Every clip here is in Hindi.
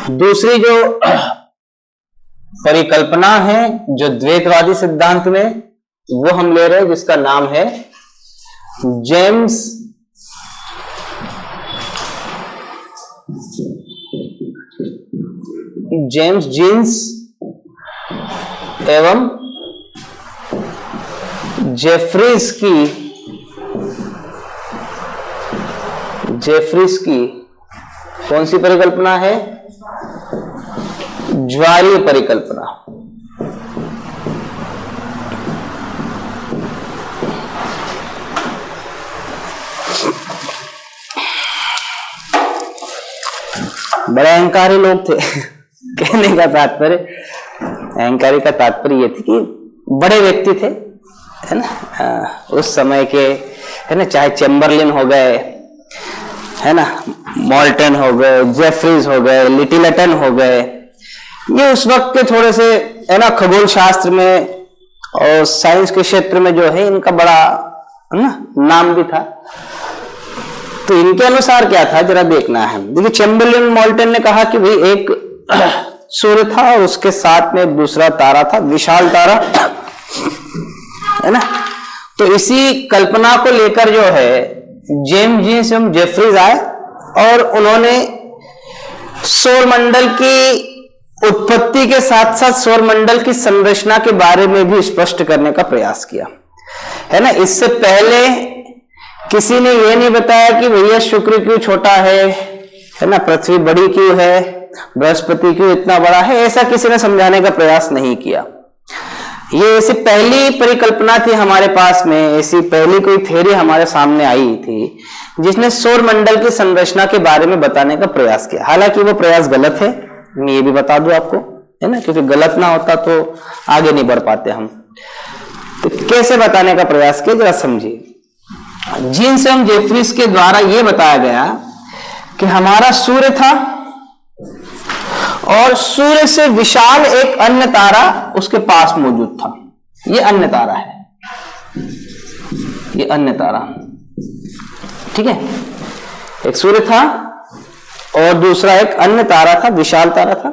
दूसरी जो परिकल्पना है जो द्वैतवादी सिद्धांत में, वो हम ले रहे हैं, जिसका नाम है जेम्स जीन्स एवं जेफरीज की कौन सी परिकल्पना है? ज्वारीय परिकल्पना। बड़े अहंकारी लोग थे। कहने का तात्पर्य, अहंकारी का तात्पर्य ये थी कि बड़े व्यक्ति थे, है ना, उस समय के, है ना, चाहे चैम्बरलिन हो गए, है ना, मोल्टन हो गए, जेफरीज हो गए, लिटिलटन हो गए, ये उस वक्त के थोड़े से, है ना, खगोल शास्त्र में और साइंस के क्षेत्र में जो है इनका बड़ा, है ना, नाम भी था। तो इनके अनुसार क्या था जरा देखना है। देखिए, चैम्बरलिन मोल्टन ने कहा कि भाई एक सूर्य था और उसके साथ में एक दूसरा तारा था, विशाल तारा, है ना। तो इसी कल्पना को लेकर जो है जेम्स जीन्स एवं जेफरीज आए और उन्होंने सौरमंडल की उत्पत्ति के साथ साथ सौरमंडल की संरचना के बारे में भी स्पष्ट करने का प्रयास किया, है ना। इससे पहले किसी ने यह नहीं बताया कि भैया शुक्र क्यों छोटा है ना, पृथ्वी बड़ी क्यों है, बृहस्पति क्यों इतना बड़ा है, ऐसा किसी ने समझाने का प्रयास नहीं किया। ये ऐसी पहली परिकल्पना थी हमारे पास में, ऐसी पहली कोई थ्योरी हमारे सामने आई थी जिसने सौरमंडल की संरचना के बारे में बताने का प्रयास किया। हालांकि वो प्रयास गलत है, मैं ये भी बता दूं आपको, है ना, क्योंकि गलत ना होता तो आगे नहीं बढ़ पाते हम। तो कैसे बताने का प्रयास किया जरा समझिए। जीन्स एवं जेफरीज के द्वारा यह बताया गया कि हमारा सूर्य था और सूर्य से विशाल एक अन्य तारा उसके पास मौजूद था। यह अन्य तारा है, यह अन्य तारा, ठीक है। एक सूर्य था और दूसरा एक अन्य तारा था, विशाल तारा था।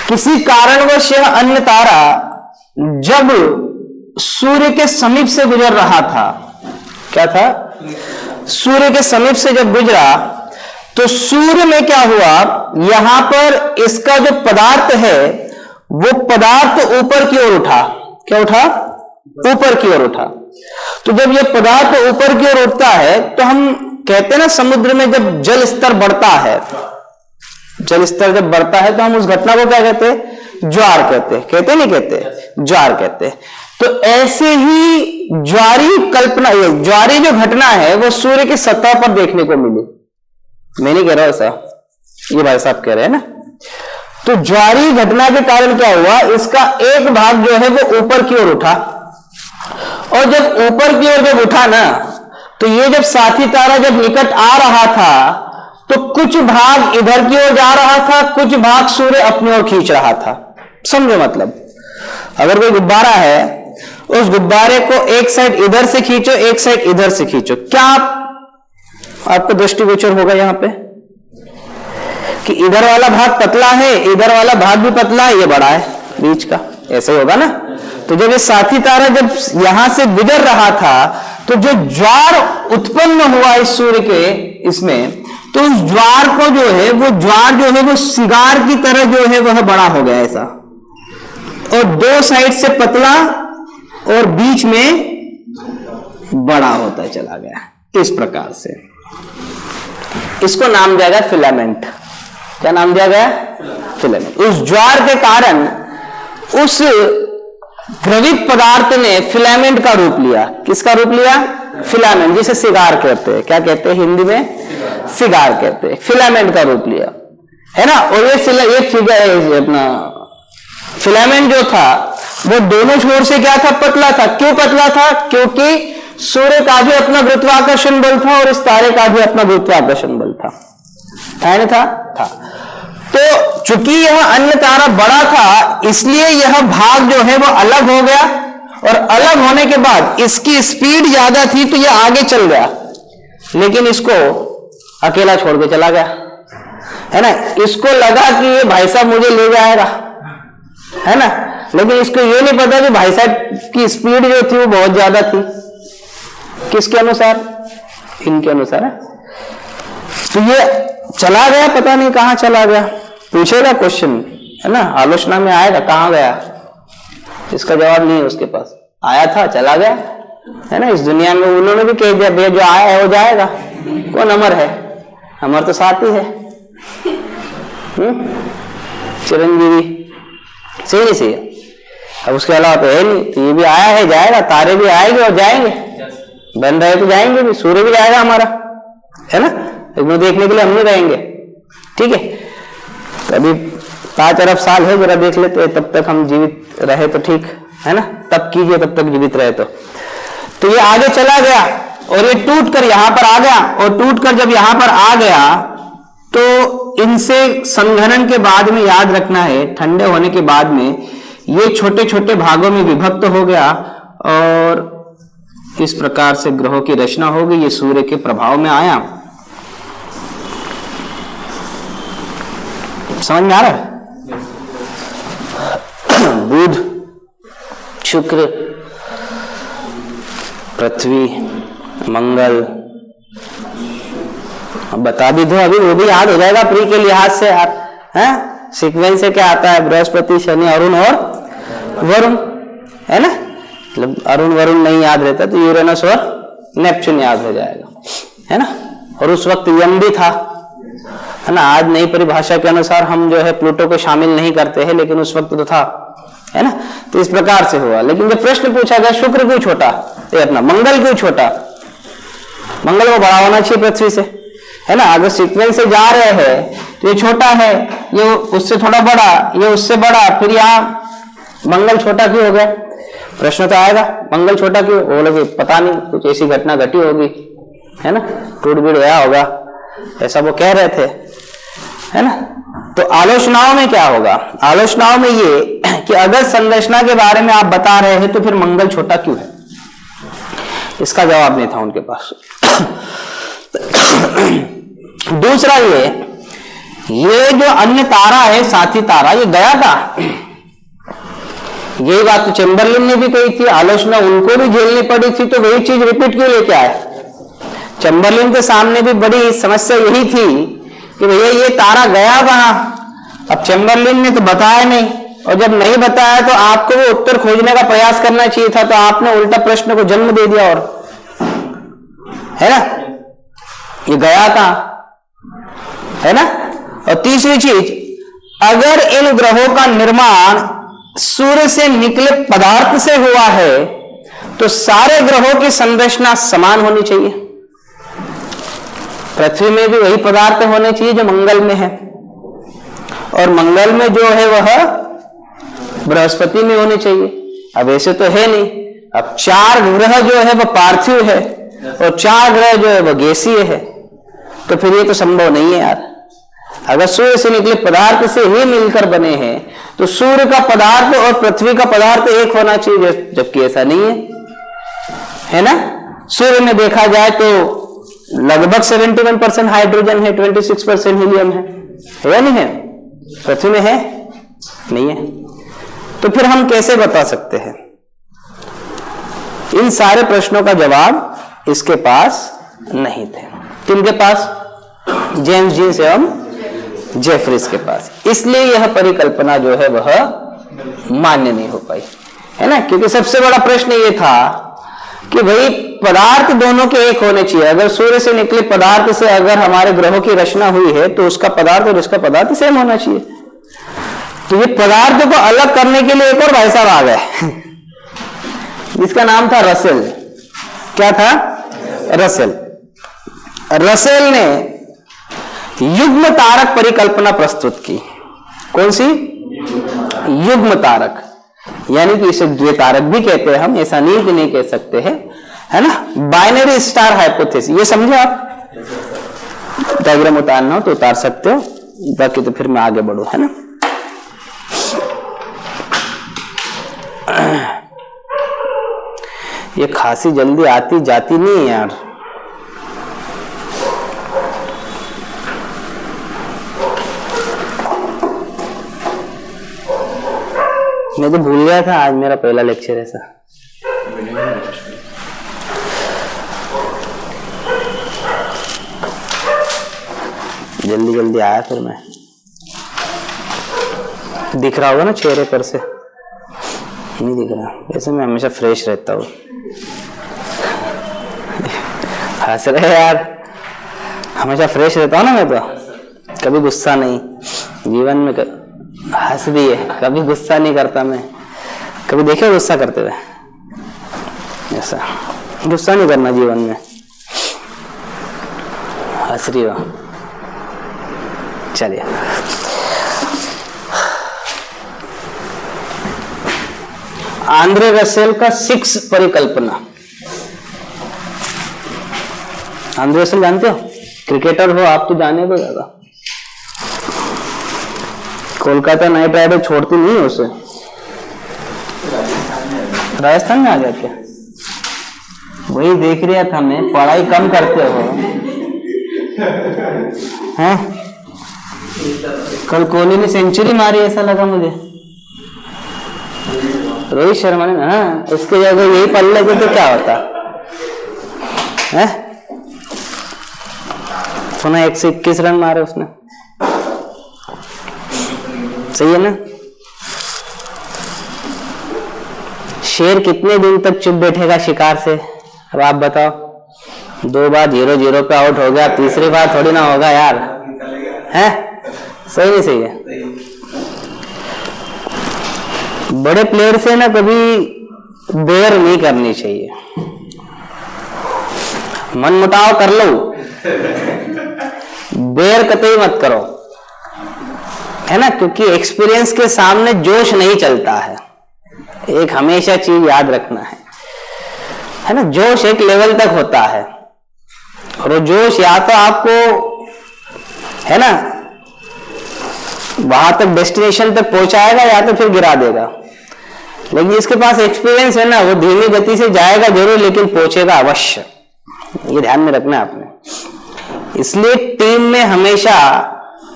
किसी कारणवश यह अन्य तारा जब सूर्य के समीप से गुजर रहा था, क्या था, सूर्य के समीप से जब गुजरा तो सूर्य में क्या हुआ, यहां पर इसका जो पदार्थ है वो पदार्थ ऊपर की ओर उठा। क्या उठा? ऊपर की ओर उठा। तो जब यह पदार्थ ऊपर की ओर उठता है तो हम कहते हैं ना, समुद्र में जब जल स्तर बढ़ता है, जल स्तर जब बढ़ता है तो हम उस घटना को क्या कहते हैं? ज्वार कहते हैं। कहते नहीं कहते? ज्वार कहते हैं। तो ऐसे ही ज्वारी कल्पना, ये ज्वारी जो घटना है वो सूर्य की सतह पर देखने को मिली। मैं नहीं कह रहा ऐसा, ये भाई साहब कह रहे हैं ना। तो ज्वारी घटना के कारण क्या हुआ, इसका एक भाग जो है वो ऊपर की ओर उठा, और जब ऊपर की ओर जब उठा ना, तो ये जब साथी तारा जब निकट आ रहा था तो कुछ भाग इधर की ओर जा रहा था, कुछ भाग सूर्य अपनी ओर खींच रहा था। समझो मतलब, अगर कोई गुब्बारा है, उस गुब्बारे को एक साइड इधर से खींचो, एक साइड इधर से खींचो, क्या आपको दृष्टिगोचर होगा यहां पे कि इधर वाला भाग पतला है, इधर वाला भाग भी पतला है, ये बड़ा है बीच का, ऐसे ही होगा ना। तो जब ये साथी तारा जब यहां से गुजर रहा था तो जो ज्वार उत्पन्न हुआ इस सूर्य के इसमें, तो उस ज्वार को जो है वो ज्वार जो है वो सिगार की तरह जो है वह बड़ा हो गया ऐसा, और दो साइड से पतला और बीच में बड़ा होता चला गया इस प्रकार से। इसको नाम दिया गया फिलामेंट। क्या नाम दिया गया? फिलामेंट। उस ज्वार के कारण उस द्रवित पदार्थ ने फिलामेंट का रूप लिया। किसका रूप लिया? फिलामेंट, जिसे सिगार कहते हैं। क्या कहते हैं हिंदी में? सिगार कहते हैं। फिलामेंट का रूप लिया, है ना। और ये फिगर अपना फिलामेंट जो था वो दोनों छोर से क्या था? पतला था। क्यों पतला था? क्योंकि सूर्य का भी अपना गुरुत्वाकर्षण बल था और इस तारे का भी अपना गुरुत्वाकर्षण बल था, है ना? था। तो चूंकि यह अन्य तारा बड़ा था, इसलिए यह भाग जो है वो अलग हो गया, और अलग होने के बाद इसकी स्पीड ज्यादा थी तो यह आगे चल गया, लेकिन इसको अकेला छोड़ के चला गया, है ना। इसको लगा कि ये भाई साहब मुझे ले जाएगा, है ना, लेकिन इसको ये नहीं पता कि भाई साहब की स्पीड जो थी वो बहुत ज्यादा थी। किसके अनुसार? इनके अनुसार है। तो ये चला गया, पता नहीं कहां चला गया। पूछेगा क्वेश्चन, है ना, आलोचना में आएगा कहां गया, इसका जवाब नहीं है उसके पास। आया था, चला गया, है ना। इस दुनिया में उन्होंने भी कह दिया भैया जो आया है वो जाएगा। कौन अमर है? अमर तो साथी है, चिरंजीवी, सही नहीं सही? अब उसके अलावा तो है नहीं। तो ये भी आया है, जाएगा। तारे भी आएंगे और जाएंगे, बन रहे तो जाएंगे भी। सूर्य भी जाएगा हमारा, है ना, लेकिन देखने के लिए हम नहीं रहेंगे। ठीक है, तो अभी 5 अरब साल है, जरा देख लेते हैं, तब तक हम जीवित रहे तो ठीक है ना। तब कीजिए, तब तक जीवित रहे तो ये आगे चला गया और ये टूट कर यहां पर आ गया। और टूट कर जब यहां पर आ गया तो इनसे संघनन के बाद में, याद रखना है, ठंडे होने के बाद में ये छोटे छोटे भागों में विभक्त हो गया और इस प्रकार से ग्रहों की रचना हो गई। ये सूर्य के प्रभाव में आया। समझ में आ रहा है? बुध, शुक्र, पृथ्वी, मंगल, अब बता भी दो, अभी वो भी याद हो जाएगा प्री के लिहाज से यार, है। सीक्वेंस से क्या आता है? बृहस्पति, शनि, अरुण और वरुण, है ना। मतलब अरुण वरुण नहीं याद रहता तो यूरेनस और नेपच्यून याद हो जाएगा, है ना। और उस वक्त यम भी था, है ना। आज नई परिभाषा के अनुसार हम जो है प्लूटो को शामिल नहीं करते हैं, लेकिन उस वक्त तो था, है ना। तो इस प्रकार से हुआ। लेकिन जब प्रश्न पूछा गया शुक्र क्यों छोटा, ये अपना मंगल क्यों छोटा, मंगल को बड़ा होना चाहिए पृथ्वी से, है ना। अगर सीक्वेंस से जा रहे हैं तो ये छोटा है, ये उससे थोड़ा बड़ा, ये उससे बड़ा, फिर यहाँ मंगल छोटा क्यों हो गया? प्रश्न तो आएगा मंगल छोटा क्यों? वो लोग पता नहीं, कुछ ऐसी घटना घटी होगी, है ना, टूट बीट गया होगा, ऐसा वो कह रहे थे, है ना। तो आलोचनाओं में क्या होगा? आलोचनाओं में ये कि अगर संरचना के बारे में आप बता रहे हैं तो फिर मंगल छोटा क्यों है? इसका जवाब नहीं था उनके पास। दूसरा ये जो अन्य तारा है, साथी तारा, ये गया था। यही बात तो चैम्बरलिन ने भी कही थी, आलोचना उनको भी झेलनी पड़ी थी, तो वही चीज रिपीट क्यों लेके आए? चैम्बरलिन के सामने भी बड़ी समस्या यही थी कि भैया ये तारा गया कहां। अब चैम्बरलिन ने तो बताया नहीं, और जब नहीं बताया तो आपको वो उत्तर खोजने का प्रयास करना चाहिए था, तो आपने उल्टा प्रश्न को जन्म दे दिया, और है ना, ये गया कहां, है ना। और तीसरी चीज, अगर इन ग्रहों का निर्माण सूर्य से निकले पदार्थ से हुआ है तो सारे ग्रहों की संरचना समान होनी चाहिए। पृथ्वी में भी वही पदार्थ होने चाहिए जो मंगल में है, और मंगल में जो है वह बृहस्पति में होने चाहिए। अब ऐसे तो है नहीं। अब 4 ग्रह जो है वह पार्थिव है और 4 ग्रह जो है वह गैसीय है, तो फिर ये तो संभव नहीं है यार। अगर सूर्य से निकले पदार्थ से ही मिलकर बने हैं तो सूर्य का पदार्थ और पृथ्वी का पदार्थ एक होना चाहिए, जबकि ऐसा नहीं है ना। सूर्य में देखा जाए तो लगभग 71% हाइड्रोजन है, 26% हीलियम है या नहीं है? पृथ्वी में है नहीं है? तो फिर हम कैसे बता सकते हैं? इन सारे प्रश्नों का जवाब इसके पास नहीं थे। किनके पास? जेम्स जीन्स एवं जेफरीज के पास। इसलिए यह परिकल्पना जो है वह मान्य नहीं हो पाई, है ना। क्योंकि सबसे बड़ा प्रश्न यह था कि भाई पदार्थ दोनों के एक होने चाहिए। अगर सूर्य से निकले पदार्थ से अगर हमारे ग्रहों की रचना हुई है तो उसका पदार्थ और इसका पदार्थ सेम होना चाहिए। तो ये पदार्थ को अलग करने के लिए एक और भाई साहब आ गए जिसका नाम था रसेल। क्या था? रसेल। रसेल ने युग्म तारक परिकल्पना प्रस्तुत की। कौन सी? युग्म तारक, यानी कि इसे द्वितारक भी कहते हैं हम, ऐसा नहीं कि नहीं कह सकते हैं, है ना। बाइनरी स्टार हाइपोथेसिस, ये समझे आप? डायग्राम उतारना हो तो उतार सकते हो, बाकी तो फिर मैं आगे बढ़ू, है ना। ये खांसी जल्दी आती जाती नहीं है यार। मैं तो भूल गया था, आज मेरा पहला लेक्चर है सर। जल्दी जल्दी आया फिर मैं, दिख रहा होगा ना चेहरे पर से? नहीं दिख रहा, वैसे मैं हमेशा फ्रेश रहता हूँ। हंस रहे यार, हमेशा फ्रेश रहता हूँ ना मैं तो, कभी गुस्सा नहीं जीवन में। हंस दिए, कभी गुस्सा नहीं करता मैं। कभी देखे गुस्सा करते हुए? ऐसा गुस्सा नहीं करना जीवन में। हंस रही हो, चलिए। आंद्रे रसेल का 6 परिकल्पना। आंद्रे रसेल जानते हो? क्रिकेटर हो आप तो जाने को ज्यादा। कोलकाता नाइट राइडर छोड़ती नहीं है उसे। राजस्थान में आ गया क्या? वही देख रहा था मैं, पढ़ाई कम करते हो हैं? कल कोहली ने सेंचुरी मारी ऐसा लगा मुझे, रोहित शर्मा ने। हाँ, उसके जगह यही पढ़ लेते तो क्या होता है? पुनः 121 रन मारे उसने, सही है ना? शेर कितने दिन तक चुप बैठेगा शिकार से? अब आप बताओ। 2 बार 0-0 पे आउट हो गया, तीसरी बार थोड़ी ना होगा यार, है? सही नहीं सही है? बड़े प्लेयर से ना कभी देर नहीं करनी चाहिए। मनमुटाव कर लो, देर कतई मत करो, है ना? क्योंकि एक्सपीरियंस के सामने जोश नहीं चलता है। एक हमेशा चीज याद रखना है ना? जोश एक लेवल तक होता है, और वो जोश या तो आपको, है ना, वहां तक डेस्टिनेशन तक पहुंचाएगा या तो फिर गिरा देगा। लेकिन जिसके पास एक्सपीरियंस है ना, वो धीमी गति से जाएगा जरूर, लेकिन पहुंचेगा अवश्य। ये ध्यान में रखना है आपने। इसलिए टीम में हमेशा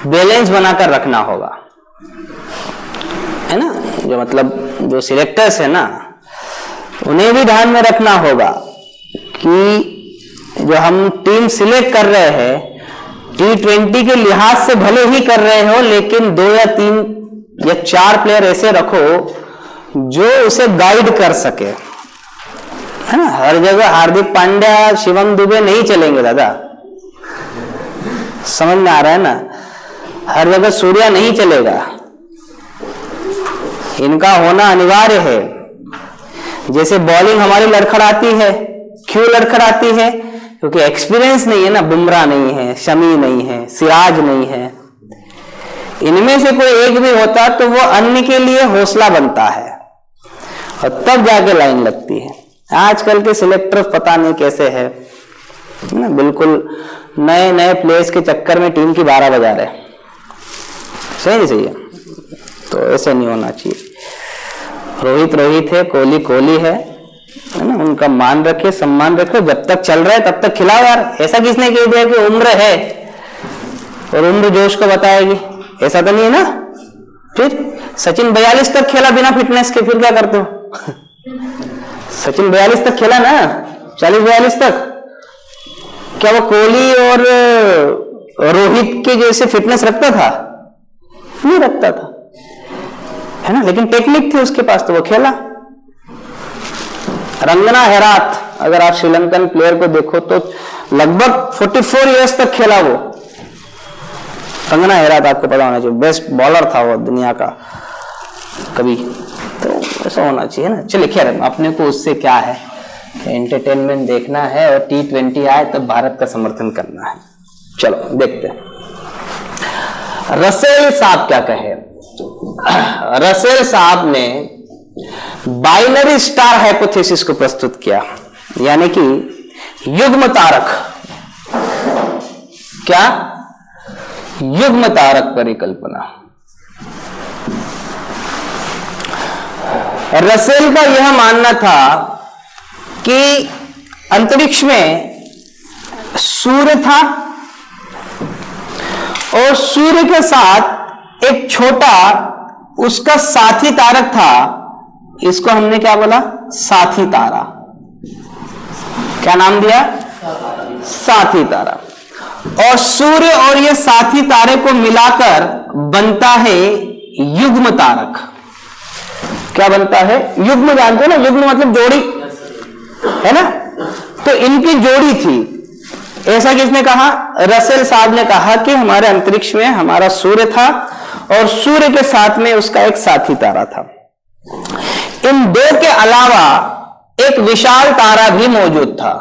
बैलेंस बनाकर रखना होगा, है ना? जो मतलब जो सिलेक्टर्स है ना, उन्हें भी ध्यान में रखना होगा कि जो हम टीम सिलेक्ट कर रहे हैं T20 के लिहाज से भले ही कर रहे हो, लेकिन 2 या 3 या 4 प्लेयर ऐसे रखो जो उसे गाइड कर सके, है ना? हर जगह हार्दिक पांड्या, शिवम दुबे नहीं चलेंगे दादा, समझ में आ रहा है ना? हर जगह सूर्या नहीं चलेगा, इनका होना अनिवार्य है। जैसे बॉलिंग हमारी लड़खड़ाती है, क्यों लड़खड़ाती है? क्योंकि एक्सपीरियंस नहीं है ना। बुमराह नहीं है, शमी नहीं है, सिराज नहीं है। इनमें से कोई एक भी होता तो वो अन्य के लिए हौसला बनता है, और तब जाके लाइन लगती है। आजकल के सिलेक्टर पता नहीं कैसे है ना, बिल्कुल नए नए प्लेयर्स के चक्कर में टीम की 12 बजा रहे। सही नहीं सही है? तो ऐसे नहीं होना चाहिए। रोहित रोहित है, कोहली कोहली है ना? उनका मान रखे, सम्मान रखो। जब तक चल रहा है तब तक खिलाओ यार। ऐसा किसने कह दिया कि उम्र है और उम्र जोश को बताएगी? ऐसा तो नहीं है ना। फिर सचिन 42 तक खेला बिना फिटनेस के, फिर क्या करते हो? सचिन 42 तक खेला ना, 40-42 तक। क्या वो कोहली और रोहित के जैसे फिटनेस रखता था? नहीं रखता था, है ना? लेकिन टेक्निक थी उसके पास तो वो खेला। रंगना हेराथ, अगर आप श्रीलंकन प्लेयर को देखो तो लगभग 44 इयर्स तक खेला वो। रंगना हेराथ आपको पता होना चाहिए, बेस्ट बॉलर था वो दुनिया का कभी। तो ऐसा होना चाहिए ना। चलिए खैर, अपने को उससे क्या है, एंटरटेनमेंट देखना है, और T20 आए तब भारत का समर्थन करना है। चलो देखते हैं रसेल साहब क्या कहे। रसेल साहब ने बाइनरी स्टार हाइपोथेसिस को प्रस्तुत किया, यानी कि युग्म तारक। क्या? युग्म तारक परिकल्पना। रसेल का यह मानना था कि अंतरिक्ष में सूर्य था, और सूर्य के साथ एक छोटा उसका साथी तारक था, इसको हमने क्या बोला? साथी तारा। क्या नाम दिया? साथी तारा। और सूर्य और ये साथी तारे को मिलाकर बनता है युग्म तारक। क्या बनता है? युग्म, जानते हो ना, युग्म मतलब जोड़ी, है ना? तो इनकी जोड़ी थी। ऐसा किसने कहा? रसेल साहब ने कहा कि हमारे अंतरिक्ष में हमारा सूर्य था और सूर्य के साथ में उसका एक साथी तारा था। इन दो के अलावा एक विशाल तारा भी मौजूद था।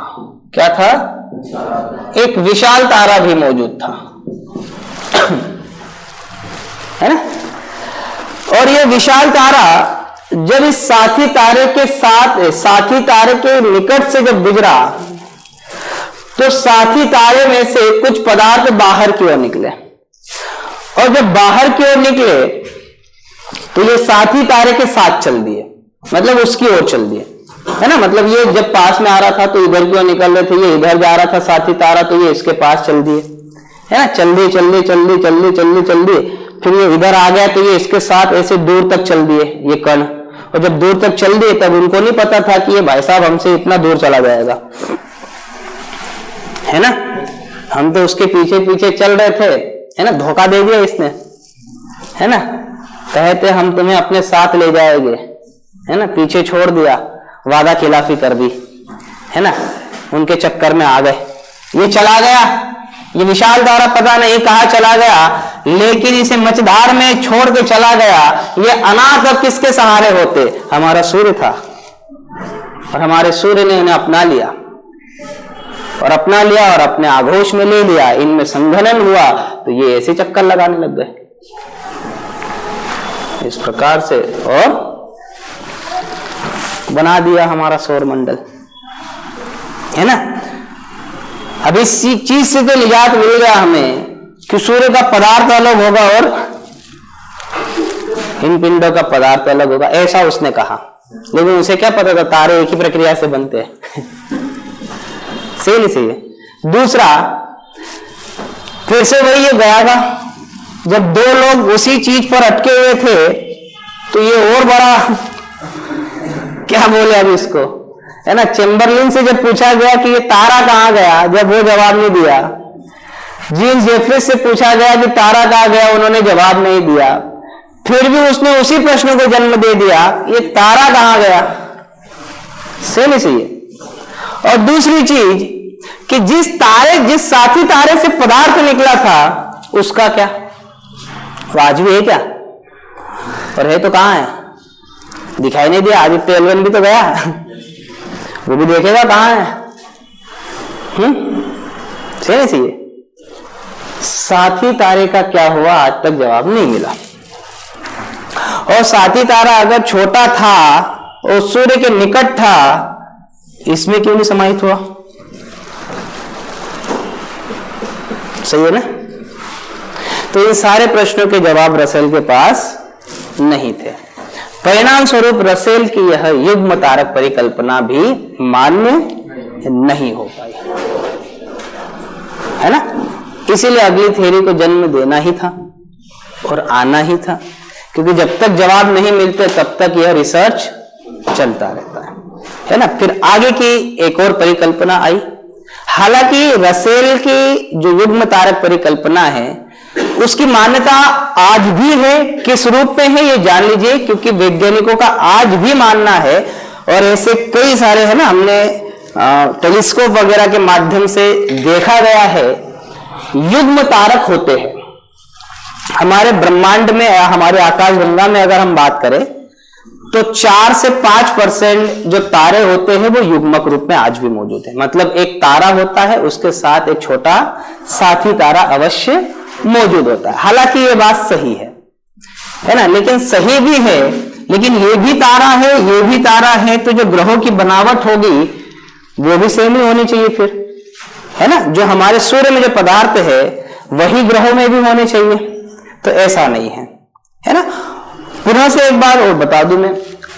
क्या था? एक विशाल तारा भी मौजूद था, है ना? और ये विशाल तारा जब इस साथी तारे के साथ, साथी तारे के निकट से जब गुजरा तो साथी तारे में से कुछ पदार्थ बाहर की ओर निकले, और जब बाहर की ओर निकले तो ये साथी तारे के साथ चल दिए, मतलब उसकी ओर चल दिए, है ना? मतलब ये जब पास में आ रहा था तो इधर की ओर निकल रहे थे, ये इधर जा रहा था साथी तारा, तो ये इसके पास चल दिए, है ना? चल दिए चल दिए चल दिए चल दिए चल दिए चल दिए, फिर ये इधर आ गया तो ये इसके साथ ऐसे दूर तक चल दिए ये कण। और जब दूर तक चल दिए तब उनको नहीं पता था कि ये भाई साहब हमसे इतना दूर चला जाएगा, है ना? हम तो उसके पीछे पीछे चल रहे थे, है ना? धोखा दे दिया इसने, है ना? कहते हम तुम्हें अपने साथ ले जाएंगे, है ना? पीछे छोड़ दिया, वादा खिलाफी कर दी, है ना? उनके चक्कर में आ गए। ये चला गया, ये विशाल तारा पता नहीं कहां चला गया, लेकिन इसे मझधार में छोड़ के चला गया। ये अनाथ अब किसके सहारे होते? हमारा सूर्य था, और हमारे सूर्य ने उन्हें अपना लिया और अपने आघोष में ले लिया। इनमें संघनन हुआ तो ये ऐसे चक्कर लगाने लग गए इस प्रकार से, और बना दिया हमारा सौर मंडल, है ना? अब इस चीज से तो निजात मिल गया हमें कि सूर्य का पदार्थ अलग होगा और इन पिंडों का पदार्थ अलग होगा, ऐसा उसने कहा। लेकिन उसे क्या पता था तारे एक ही प्रक्रिया से बनते हैं। सही नहीं सही है? दूसरा, फिर से वही ये गया था, जब दो लोग उसी चीज पर अटके हुए थे तो ये और बड़ा क्या बोले अब इसको, है ना? चेम्बरलिन से जब पूछा गया कि ये तारा कहां गया, जब वो जवाब नहीं दिया। जीन जेफरीज से पूछा गया कि तारा कहां गया, उन्होंने जवाब नहीं दिया। फिर भी उसने उसी प्रश्न को जन्म दे दिया, ये तारा कहां गया। सही नहीं सही है? और दूसरी चीज कि जिस साथी तारे से पदार्थ निकला था उसका क्या वाजिब है क्या? और है तो कहां है? दिखाई नहीं दिया। आदित्य एलवन भी तो गया, वो भी देखेगा कहां है। सही नहीं सही? साथी तारे का क्या हुआ आज तक जवाब नहीं मिला। और साथी तारा अगर छोटा था और सूर्य के निकट था, इसमें क्यों नहीं समाहित हुआ? सही है ना? तो इन सारे प्रश्नों के जवाब रसेल के पास नहीं थे। परिणाम स्वरूप रसेल की यह युग्म तारक परिकल्पना भी मान्य नहीं हो पाई, है ना? इसीलिए अगली थ्योरी को जन्म देना ही था और आना ही था, क्योंकि जब तक जवाब नहीं मिलते तब तक यह रिसर्च चलता रहता है ना? फिर आगे की एक और परिकल्पना आई। हालांकि रसेल की जो युग्म तारक परिकल्पना है उसकी मान्यता आज भी है, किस रूप में है ये जान लीजिए, क्योंकि वैज्ञानिकों का आज भी मानना है, और ऐसे कई सारे, है ना, हमने टेलीस्कोप वगैरह के माध्यम से देखा गया है, युग्म तारक होते हैं हमारे ब्रह्मांड में। हमारे आकाशगंगा में अगर हम बात करें तो 4 से 5% जो तारे होते हैं वो युग्मक रूप में आज भी मौजूद है। मतलब एक तारा होता है, उसके साथ एक छोटा साथी तारा अवश्य मौजूद होता है। हालांकि ये बात सही है ना? लेकिन सही भी है, लेकिन ये भी तारा है, ये भी तारा है, तो जो ग्रहों की बनावट होगी वो भी सेम ही होनी चाहिए फिर, है ना? जो हमारे सूर्य में जो पदार्थ है वही ग्रहों में भी होने चाहिए, तो ऐसा नहीं है ना? पुनः से एक बार और बता दूं मैं,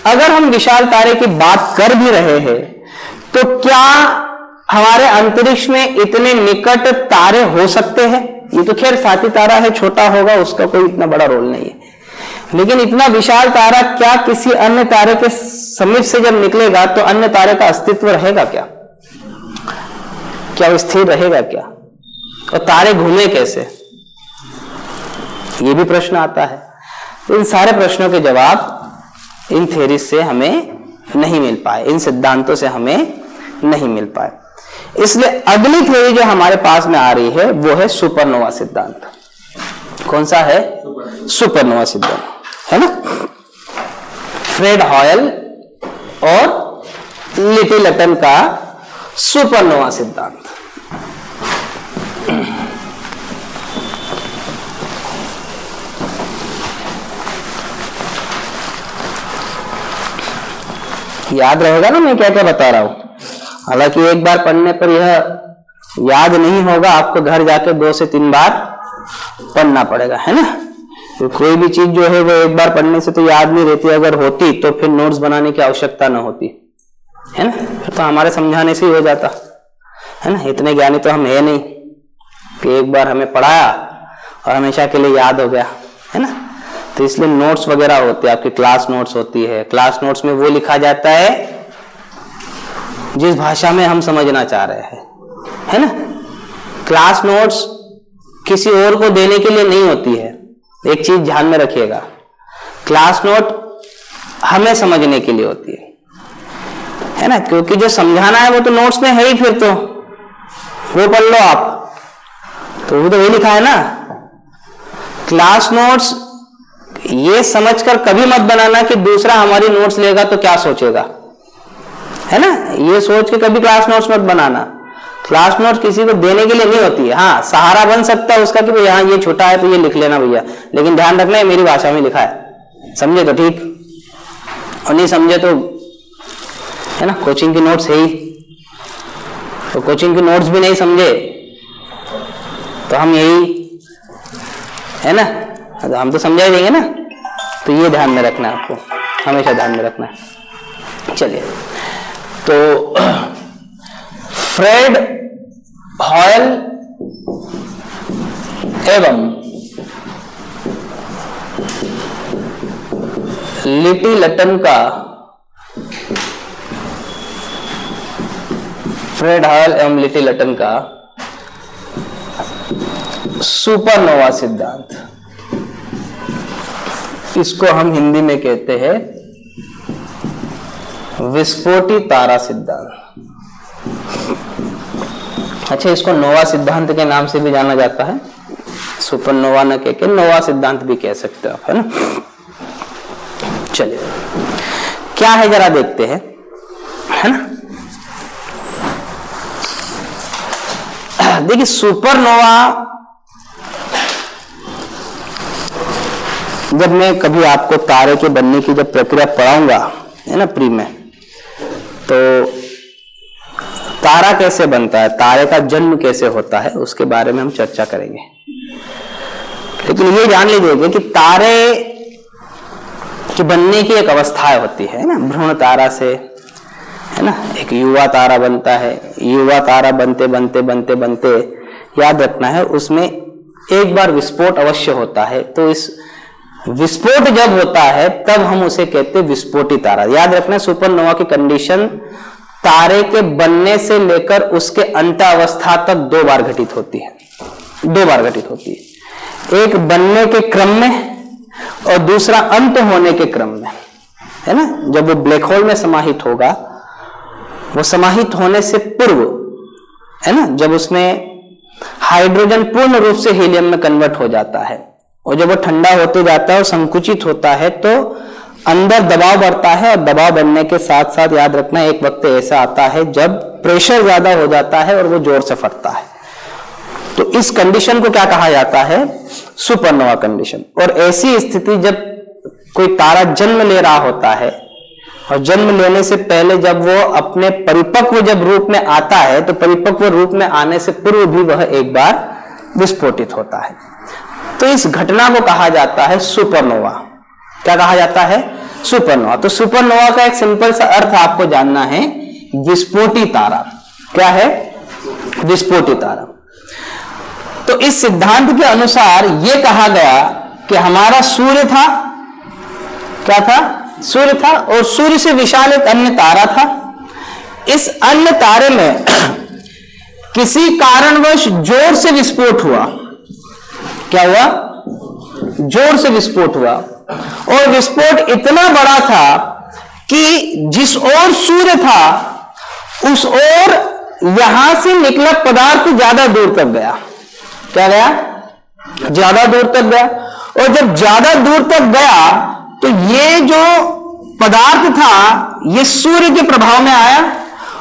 अगर हम विशाल तारे की बात कर भी रहे हैं तो क्या हमारे अंतरिक्ष में इतने निकट तारे हो सकते हैं? ये तो खैर साथी तारा है, छोटा होगा, उसका कोई इतना बड़ा रोल नहीं है। लेकिन इतना विशाल तारा क्या किसी अन्य तारे के समीप से जब निकलेगा तो अन्य तारे का अस्तित्व रहेगा क्या? क्या वो स्थिर रहेगा क्या? और तारे घूमे कैसे? ये भी प्रश्न आता है। तो इन सारे प्रश्नों के जवाब इन थ्योरी से हमें नहीं मिल पाए, इन सिद्धांतों से हमें नहीं मिल पाए। इसलिए अगली थ्योरी जो हमारे पास में आ रही है वो है सुपरनोवा सिद्धांत। कौन सा है? सुपरनोवा सिद्धांत, है ना? फ्रेड हॉयल और लिटिलटन का सुपरनोवा सिद्धांत। याद रहेगा ना मैं क्या क्या बता रहा हूं? हालांकि एक बार पढ़ने पर यह याद नहीं होगा, आपको घर जाके 2 से 3 बार पढ़ना पड़ेगा, है ना? तो कोई भी चीज जो है वो एक बार पढ़ने से तो याद नहीं रहती। अगर होती तो फिर नोट्स बनाने की आवश्यकता न होती, है ना? फिर तो हमारे समझाने से ही हो जाता, है ना? इतने ज्ञानी तो हम है नहीं कि एक बार हमें पढ़ाया और हमेशा के लिए याद हो गया, है ना? तो इसलिए नोट्स वगैरह होते हैं, आपकी क्लास नोट्स होती है। क्लास नोट्स में वो लिखा जाता है जिस भाषा में हम समझना चाह रहे हैं, है ना? क्लास नोट्स किसी और को देने के लिए नहीं होती है। एक चीज ध्यान में रखिएगा, क्लास नोट हमें समझने के लिए होती है ना? क्योंकि जो समझाना है वो तो नोट्स में है ही, फिर तो वो पढ़ लो आप, तो वो तो वही लिखा है ना। क्लास नोट्स ये समझकर कभी मत बनाना कि दूसरा हमारी नोट्स लेगा तो क्या सोचेगा, है ना? ये सोच के कभी क्लास नोट्स मत बनाना। क्लास नोट्स किसी को देने के लिए नहीं होती है। हाँ, सहारा बन सकता है उसका कि भाई यहाँ ये छोटा है तो ये लिख लेना भैया, लेकिन ध्यान रखना है मेरी भाषा में लिखा है, समझे तो ठीक, और नहीं समझे तो, है ना? कोचिंग की नोट्स है ही, तो कोचिंग की नोट्स भी नहीं समझे तो हम यही, है ना? तो हम तो समझा ही देंगे ना। तो ये ध्यान में रखना है, आपको हमेशा ध्यान में रखना है। चलिए, तो फ्रेड हॉयल एवं लिटिलटन का, फ्रेड हॉयल एवं लिटिलटन का सुपरनोवा सिद्धांत, इसको हम हिंदी में कहते हैं विस्फोटी तारा सिद्धांत। अच्छा, इसको नोवा सिद्धांत के नाम से भी जाना जाता है, सुपरनोवा न कह के नोवा सिद्धांत भी कह सकते हो आप, है ना? चलिए, क्या है जरा देखते हैं, है ना? देखिए, सुपरनोवा जब मैं कभी आपको तारे के बनने की जब प्रक्रिया पढ़ाऊंगा, है ना, प्री में, तो तारा कैसे बनता है, तारे का जन्म कैसे होता है, उसके बारे में हम चर्चा करेंगे। लेकिन ये जान लीजिए कि तारे के बनने की एक अवस्थाएं होती है ना, भ्रूण तारा से, है ना, एक युवा तारा बनता है। युवा तारा बनते बनते बनते बनते याद रखना है उसमें एक बार विस्फोट अवश्य होता है। तो इस विस्फोट जब होता है तब हम उसे कहते हैं विस्फोटी तारा। याद रखना, सुपरनोवा की कंडीशन तारे के बनने से लेकर उसके अंतावस्था तक 2 बार घटित होती है, 2 बार घटित होती है। एक बनने के क्रम में और दूसरा अंत होने के क्रम में, है ना। जब वो ब्लैक होल में समाहित होगा, वो समाहित होने से पूर्व, है ना, जब उसमें हाइड्रोजन पूर्ण रूप से हीलियम में कन्वर्ट हो जाता है और जब वो ठंडा होते जाता है और संकुचित होता है तो अंदर दबाव बढ़ता है, और दबाव बढ़ने के साथ साथ याद रखना एक वक्त ऐसा आता है जब प्रेशर ज्यादा हो जाता है और वो जोर से फटता है। तो इस कंडीशन को क्या कहा जाता है? Supernova condition. और ऐसी स्थिति जब कोई तारा जन्म ले रहा होता है और जन्म लेने से पहले जब वो अपने परिपक्व जब रूप में आता है तो परिपक्व रूप में आने से पूर्व भी वह एक बार विस्फोटित होता है। तो इस घटना को कहा जाता है सुपरनोवा। क्या कहा जाता है? सुपरनोवा। तो सुपरनोवा का एक सिंपल सा अर्थ आपको जानना है, विस्फोटी तारा। क्या है? विस्फोटी तारा। तो इस सिद्धांत के अनुसार यह कहा गया कि हमारा सूर्य था, क्या था? सूर्य था, और सूर्य से विशाल एक अन्य तारा था। इस अन्य तारे में किसी कारणवश जोर से विस्फोट हुआ। क्या हुआ? जोर से विस्फोट हुआ, और विस्फोट इतना बड़ा था कि जिस ओर सूर्य था उस ओर यहां से निकला पदार्थ ज्यादा दूर तक गया। क्या गया? ज्यादा दूर तक गया, और जब ज्यादा दूर तक गया तो ये जो पदार्थ था ये सूर्य के प्रभाव में आया,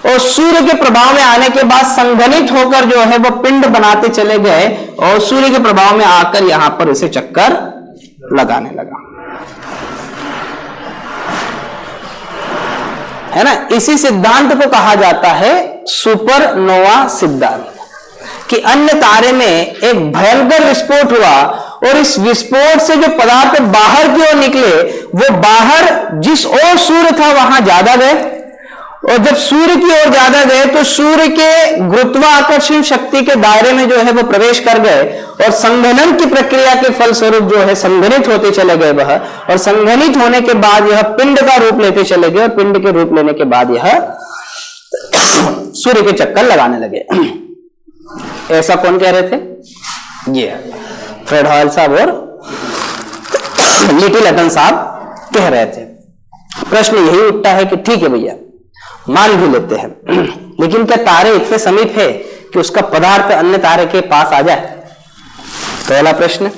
और सूर्य के प्रभाव में आने के बाद संघनित होकर जो है वो पिंड बनाते चले गए, और सूर्य के प्रभाव में आकर यहां पर इसे चक्कर लगाने लगा, है ना। इसी सिद्धांत को कहा जाता है सुपरनोवा सिद्धांत, कि अन्य तारे में एक भयंकर विस्फोट हुआ, और इस विस्फोट से जो पदार्थ बाहर की ओर निकले वो बाहर जिस ओर सूर्य था वहां ज्यादा गए, और जब सूर्य की ओर ज्यादा गए तो सूर्य के गुरुत्वाकर्षण शक्ति के दायरे में जो है वो प्रवेश कर गए, और संघनन की प्रक्रिया के फलस्वरूप जो है संघनित होते चले गए वह, और संघनित होने के बाद यह पिंड का रूप लेते चले गए, और पिंड के रूप लेने के बाद यह सूर्य के चक्कर लगाने लगे। ऐसा कौन कह रहे थे? ये फ्रेड हॉयल साहब और लिटिल हटन साहब कह रहे थे। प्रश्न यही उठता है कि ठीक है भैया, मान भी लेते हैं, लेकिन क्या तारे इतने समीप है कि उसका पदार्थ अन्य तारे के पास आ जाए? पहला प्रश्न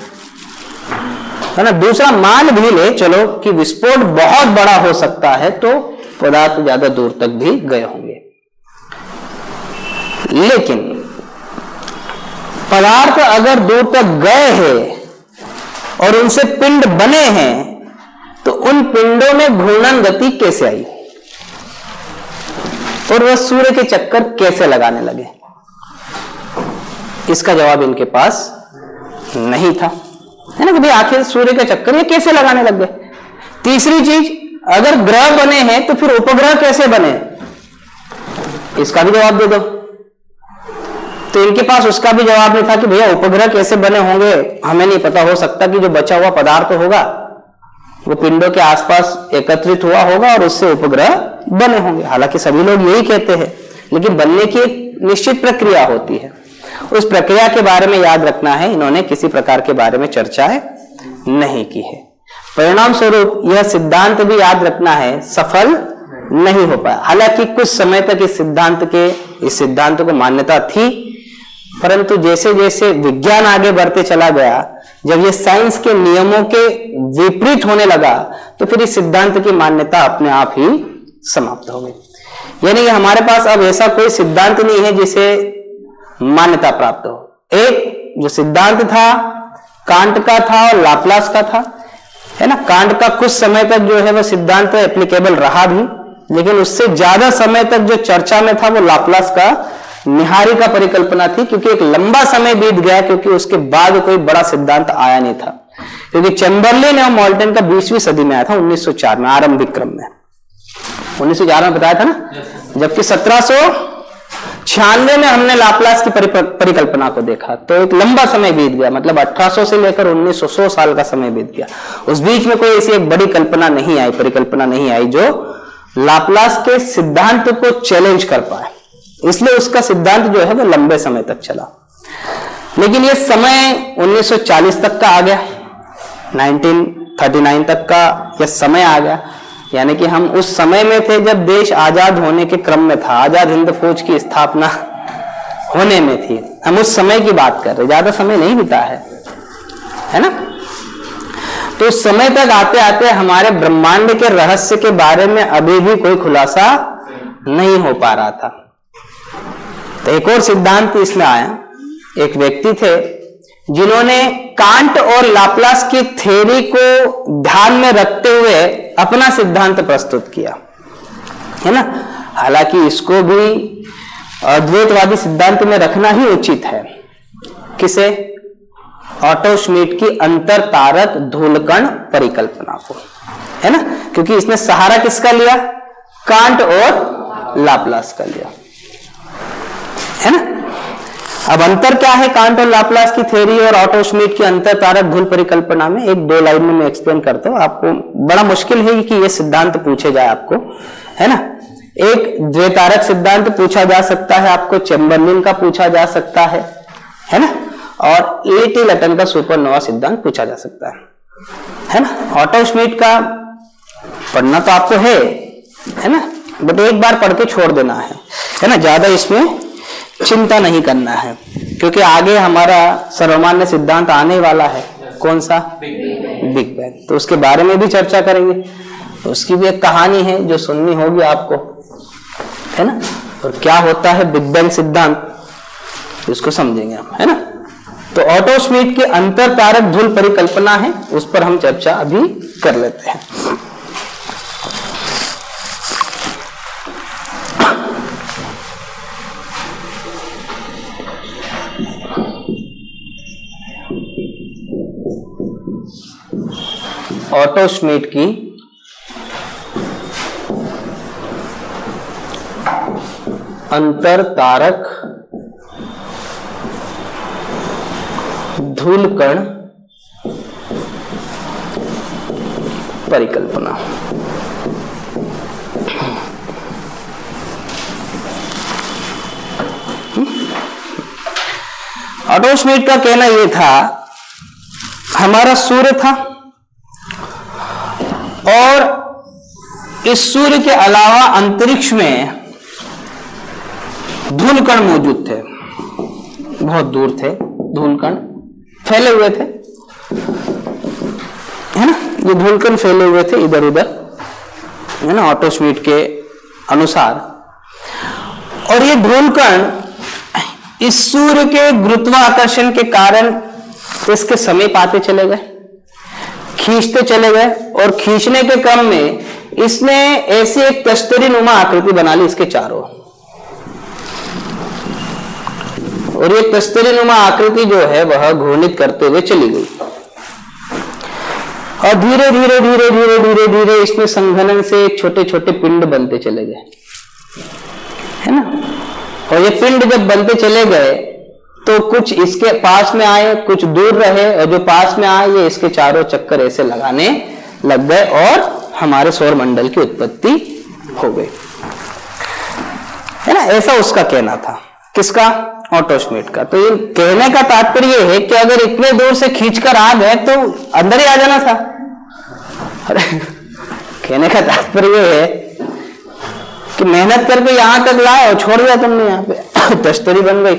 है ना। दूसरा, मान भी ले चलो कि विस्फोट बहुत बड़ा हो सकता है, तो पदार्थ ज्यादा दूर तक भी गए होंगे, लेकिन पदार्थ अगर दूर तक गए हैं और उनसे पिंड बने हैं, तो उन पिंडों में घूर्णन गति कैसे आई, और वह सूर्य के चक्कर कैसे लगाने लगे? इसका जवाब इनके पास नहीं था, है ना, कि भाई आखिर सूर्य के चक्कर ये कैसे लगाने लग गए। तीसरी चीज, अगर ग्रह बने हैं तो फिर उपग्रह कैसे बने, इसका भी जवाब दे दो। तो इनके पास उसका भी जवाब नहीं था कि भैया उपग्रह कैसे बने होंगे, हमें नहीं पता, हो सकता कि जो बचा हुआ पदार्थ होगा वो पिंडों के आसपास एकत्रित हुआ होगा और उससे उपग्रह बने होंगे। हालांकि सभी लोग यही कहते हैं, लेकिन बनने की एक निश्चित प्रक्रिया होती है, उस प्रक्रिया के बारे में याद रखना है। इन्होंने किसी प्रकार के बारे में चर्चाएं नहीं की है। परिणाम स्वरूप यह सिद्धांत भी याद रखना है, सफल नहीं हो पाया। हालांकि कुछ समय तक इस सिद्धांत को मान्यता थी, परंतु जैसे जैसे विज्ञान आगे बढ़ते चला गया, जब ये साइंस के नियमों के विपरीत होने लगा, तो फिर इस सिद्धांत की मान्यता अपने आप ही समाप्त हो गई। यानी कि हमारे पास अब ऐसा कोई सिद्धांत नहीं है जिसे मान्यता प्राप्त हो। एक जो सिद्धांत था कांट का था और लाप्लास का था, है ना। कांट का कुछ समय तक जो है वह सिद्धांत एप्लीकेबल रहा भी, लेकिन उससे ज्यादा समय तक जो चर्चा में था वो लाप्लास का निहारी का परिकल्पना थी, क्योंकि एक लंबा समय बीत गया, क्योंकि उसके बाद कोई बड़ा सिद्धांत आया नहीं था। क्योंकि चैम्बरलेन और मोल्टन का 20वीं सदी में आया था, 1904 में, आरंभिक क्रम में 1911 में बताया था ना, जबकि 1796 में हमने लाप्लास की परिकल्पना को देखा। तो एक लंबा समय बीत गया, मतलब 1800 से लेकर 1900 साल का समय बीत गया। उस बीच में कोई ऐसी एक बड़ी कल्पना नहीं आई, परिकल्पना नहीं आई जो लाप्लास के सिद्धांत को चैलेंज कर पाए, इसलिए उसका सिद्धांत जो है वो लंबे समय तक चला। लेकिन ये समय 1940 तक का आ गया, 1939 तक का यह समय आ गया। यानी कि हम उस समय में थे जब देश आजाद होने के क्रम में था, आजाद हिंद फौज की स्थापना होने में थी। हम उस समय की बात कर रहे, ज्यादा समय नहीं बीता है ना। तो उस समय तक आते आते हमारे ब्रह्मांड के रहस्य के बारे में अभी भी कोई खुलासा नहीं हो पा रहा था। तो एक और सिद्धांत इसमें आया। एक व्यक्ति थे जिन्होंने कांट और लाप्लास की थ्योरी को ध्यान में रखते हुए अपना सिद्धांत प्रस्तुत किया, है ना। हालांकि इसको भी अद्वैतवादी सिद्धांत में रखना ही उचित है। किसे? ऑटो श्मिट की अंतर तारक धूलकण परिकल्पना को, है ना, क्योंकि इसने सहारा किसका लिया? कांट और लाप्लास का लिया, है ना। अब अंतर क्या है कांट और लाप्लास की थ्योरी और ऑटो श्मिट की अंतर तारक धूल परिकल्पना में? एक दो लाइन में मैं एक्सप्लेन करता हूं आपको। बड़ा मुश्किल है कि ये सिद्धांत पूछे जाए आपको, है ना। एक द्वैतारक सिद्धांत पूछा जा सकता है आपको, चेम्बरलिन का पूछा जा सकता है ना, और ए.टी. लटन का सुपरनोवा सिद्धांत पूछा जा सकता है ना। ऑटो श्मिट का पढ़ना तो आपको है ना, बट एक बार पढ़ के छोड़ देना है ना, ज्यादा इसमें चिंता नहीं करना है, क्योंकि आगे हमारा सर्वमान्य सिद्धांत आने वाला है। कौन सा? Big bang. तो उसके बारे में भी चर्चा करेंगे, तो उसकी भी एक कहानी है जो सुननी होगी आपको, है ना। और क्या होता है बिग बैंग सिद्धांत, इसको समझेंगे हम, है ना। तो ऑटो श्मिट की अंतर तारक धूल परिकल्पना है, उस पर हम चर्चा अभी कर लेते हैं। ऑटो श्मिट की अंतर तारक धूल कण परिकल्पना। ऑटो श्मिट का कहना यह था, हमारा सूर्य था और इस सूर्य के अलावा अंतरिक्ष में धूल कण मौजूद थे, बहुत दूर थे, धूल कण फैले हुए थे, है ना। ये धूल कण फैले हुए थे इधर उधर, है ना, ऑटो श्मिट के अनुसार। और ये धूल कण इस सूर्य के गुरुत्वाकर्षण के कारण इसके समीप आते चले गए, खींचते चले गए, और खींचने के क्रम में इसने ऐसी एक तश्तरी नुमा आकृति बना ली इसके चारों। और ये तश्तरी नुमा आकृति जो है वह घूर्णित करते हुए चली गई, और धीरे धीरे धीरे धीरे धीरे धीरे इसमें संघनन से छोटे छोटे पिंड बनते चले गए, है ना। और ये पिंड जब बनते चले गए तो कुछ इसके पास में आए, कुछ दूर रहे, और जो पास में आए ये इसके चारों चक्कर ऐसे लगाने लग गए और हमारे सौर मंडल की उत्पत्ति हो गई, है ना। ऐसा उसका कहना था। किसका? ऑटो श्मिट का। तो ये कहने का तात्पर्य है कि अगर इतने दूर से खींचकर आ गए तो अंदर ही आ जाना था। अरे कहने का तात्पर्य है कि मेहनत करके यहां तक लाए और छोड़ दिया तुमने यहां पे, तश्तरी बन गई,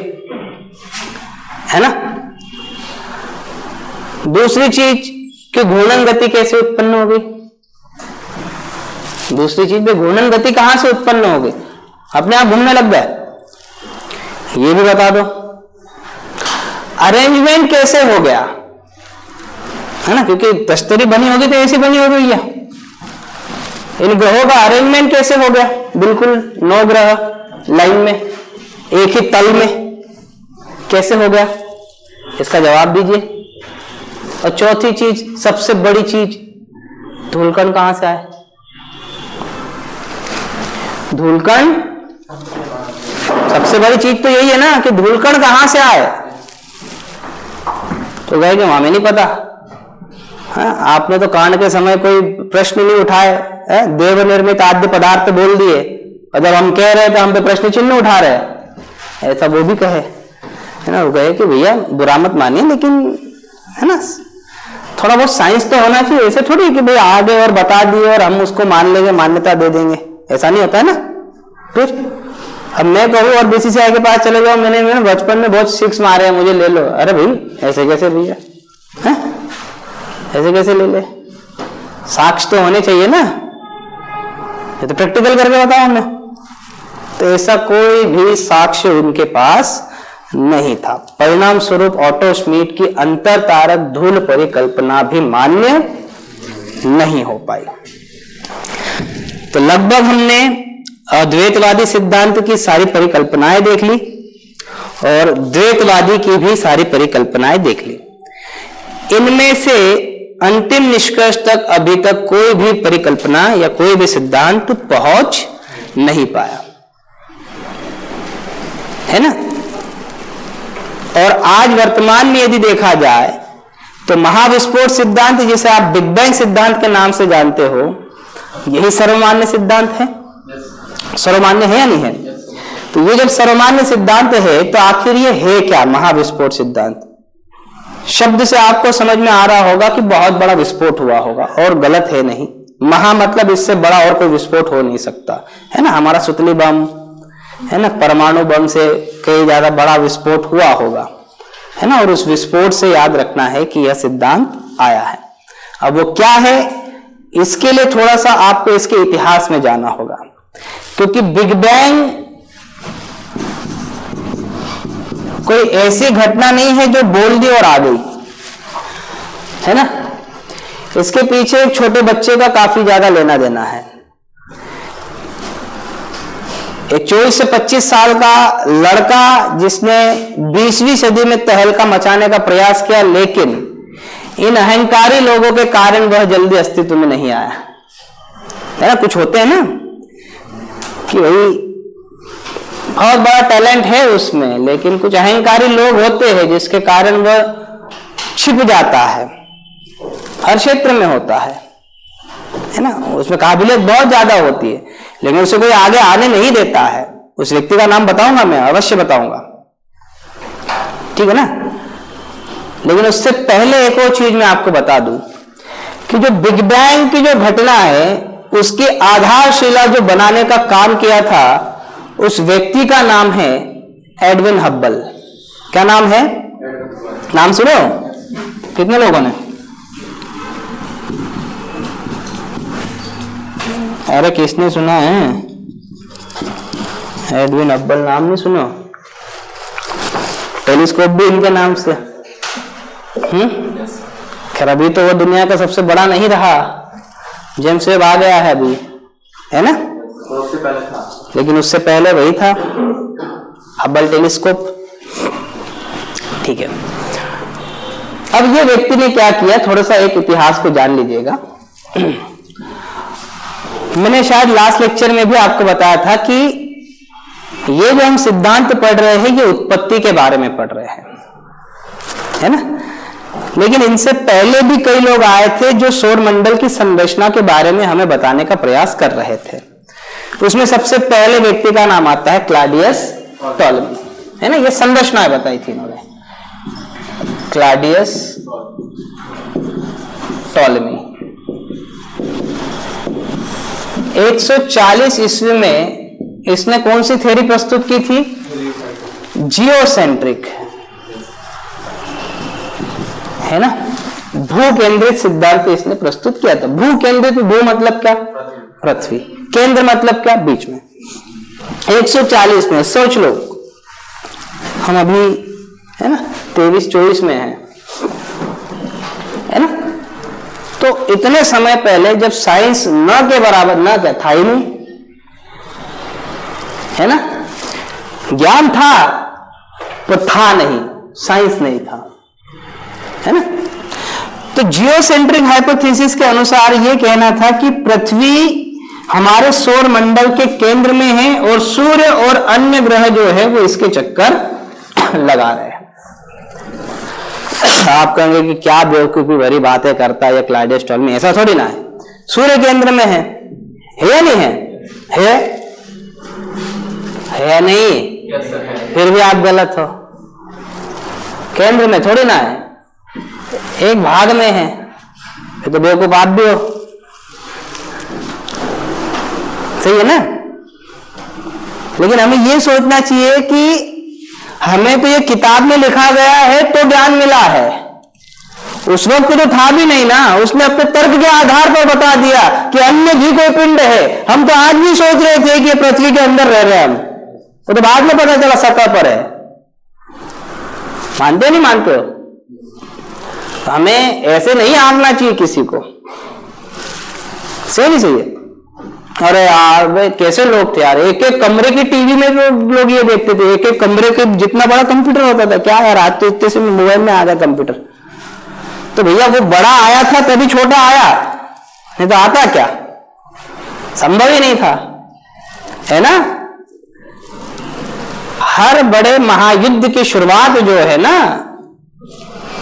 है ना। दूसरी चीज कि घूर्णन गति कैसे उत्पन्न हो गई? दूसरी चीज में घूर्णन गति कहां से उत्पन्न हो गई? अपने आप घूमने लग गया, ये भी बता दो। अरेंजमेंट कैसे हो गया, है ना, क्योंकि तश्तरी बनी होगी तो ऐसी बनी हो गई है। इन ग्रहों का अरेंजमेंट कैसे हो गया? बिल्कुल 9 ग्रह लाइन में, एक ही तल में, कैसे हो गया? इसका जवाब दीजिए। और चौथी चीज, सबसे बड़ी चीज, धूलकण कहां से आए? धूलकण, सबसे बड़ी चीज तो यही है ना कि धूलकण कहां से आए। तो गए कि हमें नहीं पता। हाँ, आपने तो कांड के समय कोई प्रश्न नहीं उठाए, देव निर्मित आद्य पदार्थ बोल दिए, और जब हम कह रहे थे हम पे प्रश्न चिन्ह उठा रहे, ऐसा वो भी कहे, है ना। वो कहे कि भैया बुरा मत मानिए, लेकिन है ना थोड़ा बहुत साइंस तो होना चाहिए। ऐसे थोड़ी कि भाई आ गए और बता दिए और हम उसको मान लेंगे, मान्यता दे देंगे, ऐसा नहीं होता है ना। फिर अब मैं कहूँ और बीसीसीआई के पास चले जाओ, मैंने बचपन में बहुत 6 मारे हैं, मुझे ले लो। अरे भाई ऐसे कैसे भैया, ऐसे कैसे ले ले? साक्ष्य तो होने चाहिए ना, ये तो प्रैक्टिकल करके बताओ हमें। तो ऐसा कोई भी साक्ष्य उनके पास नहीं था। परिणाम स्वरूप ऑटो श्मिट की अंतर तारक धूल परिकल्पना भी मान्य नहीं हो पाई। तो लगभग हमने अद्वैतवादी सिद्धांत की सारी परिकल्पनाएं देख ली और द्वैतवादी की भी सारी परिकल्पनाएं देख ली। इनमें से अंतिम निष्कर्ष तक अभी तक कोई भी परिकल्पना या कोई भी सिद्धांत पहुंच नहीं पाया, है ना। और आज वर्तमान में यदि देखा जाए तो महाविस्फोट सिद्धांत, जिसे आप बिग बैंग सिद्धांत के नाम से जानते हो, यही सर्वमान्य सिद्धांत है। सर्वमान्य है या नहीं है? तो ये जब सर्वमान्य सिद्धांत है तो आखिर ये है क्या महाविस्फोट सिद्धांत? शब्द से आपको समझ में आ रहा होगा कि बहुत बड़ा विस्फोट हुआ होगा, और गलत है नहीं। महा मतलब इससे बड़ा और कोई विस्फोट हो नहीं सकता, है ना। हमारा सुतली बम है ना, परमाणु बम से कई ज्यादा बड़ा विस्फोट हुआ होगा, है ना। और उस विस्फोट से याद रखना है कि यह सिद्धांत आया है। अब वो क्या है, इसके लिए थोड़ा सा आपको इसके इतिहास में जाना होगा, क्योंकि बिग बैंग कोई ऐसी घटना नहीं है जो बोल दी और आ गई, है ना। इसके पीछे एक छोटे बच्चे का काफी ज्यादा लेना देना है। एक 24 से 25 साल का लड़का जिसने 20वीं सदी में तहलका मचाने का प्रयास किया, लेकिन इन अहंकारी लोगों के कारण वह जल्दी अस्तित्व में नहीं आया, है ना। कुछ होते हैं ना कि भाई बहुत बड़ा टैलेंट है उसमें, लेकिन कुछ अहंकारी लोग होते हैं जिसके कारण वह छिप जाता है। हर क्षेत्र में होता है ना। उसमें काबिलियत बहुत ज्यादा होती है, लेकिन उसे कोई आगे आने नहीं देता है। उस व्यक्ति का नाम बताऊंगा मैं, अवश्य बताऊंगा, ठीक है ना। लेकिन उससे पहले एक और चीज मैं आपको बता दूं कि जो बिग बैंग की जो घटना है, उसकी आधारशिला जो बनाने का काम किया था, उस व्यक्ति का नाम है एडविन हब्बल। क्या नाम है? नाम सुनो कितने लोगों ने? अरे किसने सुना है? एडविन हब्बल नाम नहीं सुनो? टेलीस्कोप भी इनके नाम से। खैर अभी तो वो दुनिया का सबसे बड़ा नहीं रहा, जेम्स वेब आ गया है अभी, है ना। उससे पहले था, लेकिन उससे पहले वही था, हब्बल टेलीस्कोप, ठीक है। अब ये व्यक्ति ने क्या किया, थोड़ा सा एक इतिहास को जान लीजिएगा। मैंने शायद लास्ट लेक्चर में भी आपको बताया था कि ये जो हम सिद्धांत पढ़ रहे हैं, ये उत्पत्ति के बारे में पढ़ रहे हैं, है ना। लेकिन इनसे पहले भी कई लोग आए थे जो सौर मंडल की संरचना के बारे में हमें बताने का प्रयास कर रहे थे। उसमें सबसे पहले व्यक्ति का नाम आता है क्लॉडियस टॉलेमी, है ना। ये संरचना बताई थी इन्होंने, क्लॉडियस टॉलेमी। 140 ईस्वी में इसने कौन सी थ्योरी प्रस्तुत की थी? जियोसेंट्रिक, है ना। भू केंद्रित सिद्धांत इसने प्रस्तुत किया था। भू केंद्रित, भू मतलब क्या? पृथ्वी। केंद्र मतलब क्या? बीच में। 140 में, सोच लो हम अभी, है ना, 23-24 में है ना। तो इतने समय पहले जब साइंस न के बराबर, न क्या था ही नहीं, है ना। ज्ञान था तो था नहीं, साइंस नहीं था, है ना। तो जियोसेंट्रिक हाइपोथेसिस के अनुसार यह कहना था कि पृथ्वी हमारे सौर मंडल के केंद्र में है और सूर्य और अन्य ग्रह जो है वो इसके चक्कर लगा रहे हैं। आप कहेंगे कि क्या बेवकूफी भरी बातें करता है ये क्लॉडियस टॉलेमी, ऐसा थोड़ी ना है। सूर्य केंद्र में है या नहीं है? है नहीं? फिर भी आप गलत हो। केंद्र में थोड़ी ना है, एक भाग में है, तो बेवकूफ आप भी हो, सही है ना। लेकिन हमें यह सोचना चाहिए कि हमें तो ये किताब में लिखा गया है तो ज्ञान मिला है, उस वक्त तो था भी नहीं ना। उसने अपने तर्क के आधार पर बता दिया कि अन्य भी कोई पिंड है। हम तो आज भी सोच रहे थे कि पृथ्वी के अंदर रह रहे हैं हम, तो बाद में पता चला सतह पर है। मानते नहीं मानते हो? हमें ऐसे नहीं आंकना चाहिए किसी को, सही नहीं सही है। अरे यार वे कैसे लोग थे यार, एक एक कमरे की टीवी में लोग ये देखते थे, एक एक कमरे के जितना बड़ा कंप्यूटर होता था। क्या यार, आज तो इतने से मोबाइल में आ गया कंप्यूटर। तो भैया वो बड़ा आया था तभी छोटा आया, नहीं तो आता क्या? संभव ही नहीं था, है ना। हर बड़े महायुद्ध की शुरुआत जो है ना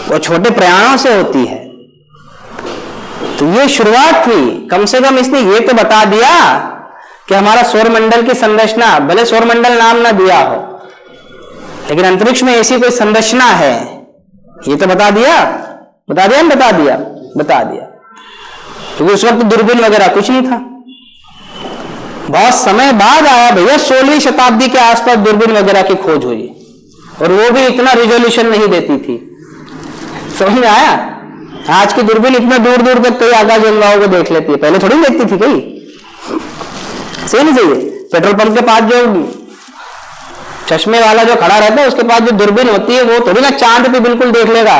वो छोटे प्रयाणों से होती है। तो ये शुरुआत थी, कम से कम इसने ये तो बता दिया कि हमारा सौरमंडल की संरचना, भले सौरमंडल नाम ना दिया हो लेकिन अंतरिक्ष में ऐसी कोई संरचना है, ये तो बता दिया। बता दिया ना, बता दिया, बता दिया। क्योंकि उस वक्त दूरबीन वगैरह कुछ नहीं था, बहुत समय बाद आया भैया, 16वीं शताब्दी के आसपास दूरबीन वगैरह की खोज हुई, और वो भी इतना रिजोल्यूशन नहीं देती थी। समझ में आया? आज की दूरबीन इतना दूर दूर तक कई आकाश गंगाओं को देख लेती है, पहले थोड़ी देखती थी कहीं। सही नहीं सही? पेट्रोल पंप के पास जो चश्मे वाला जो खड़ा रहता है उसके पास जो दूरबीन होती है वो थोड़ी ना चांद पे बिल्कुल देख लेगा,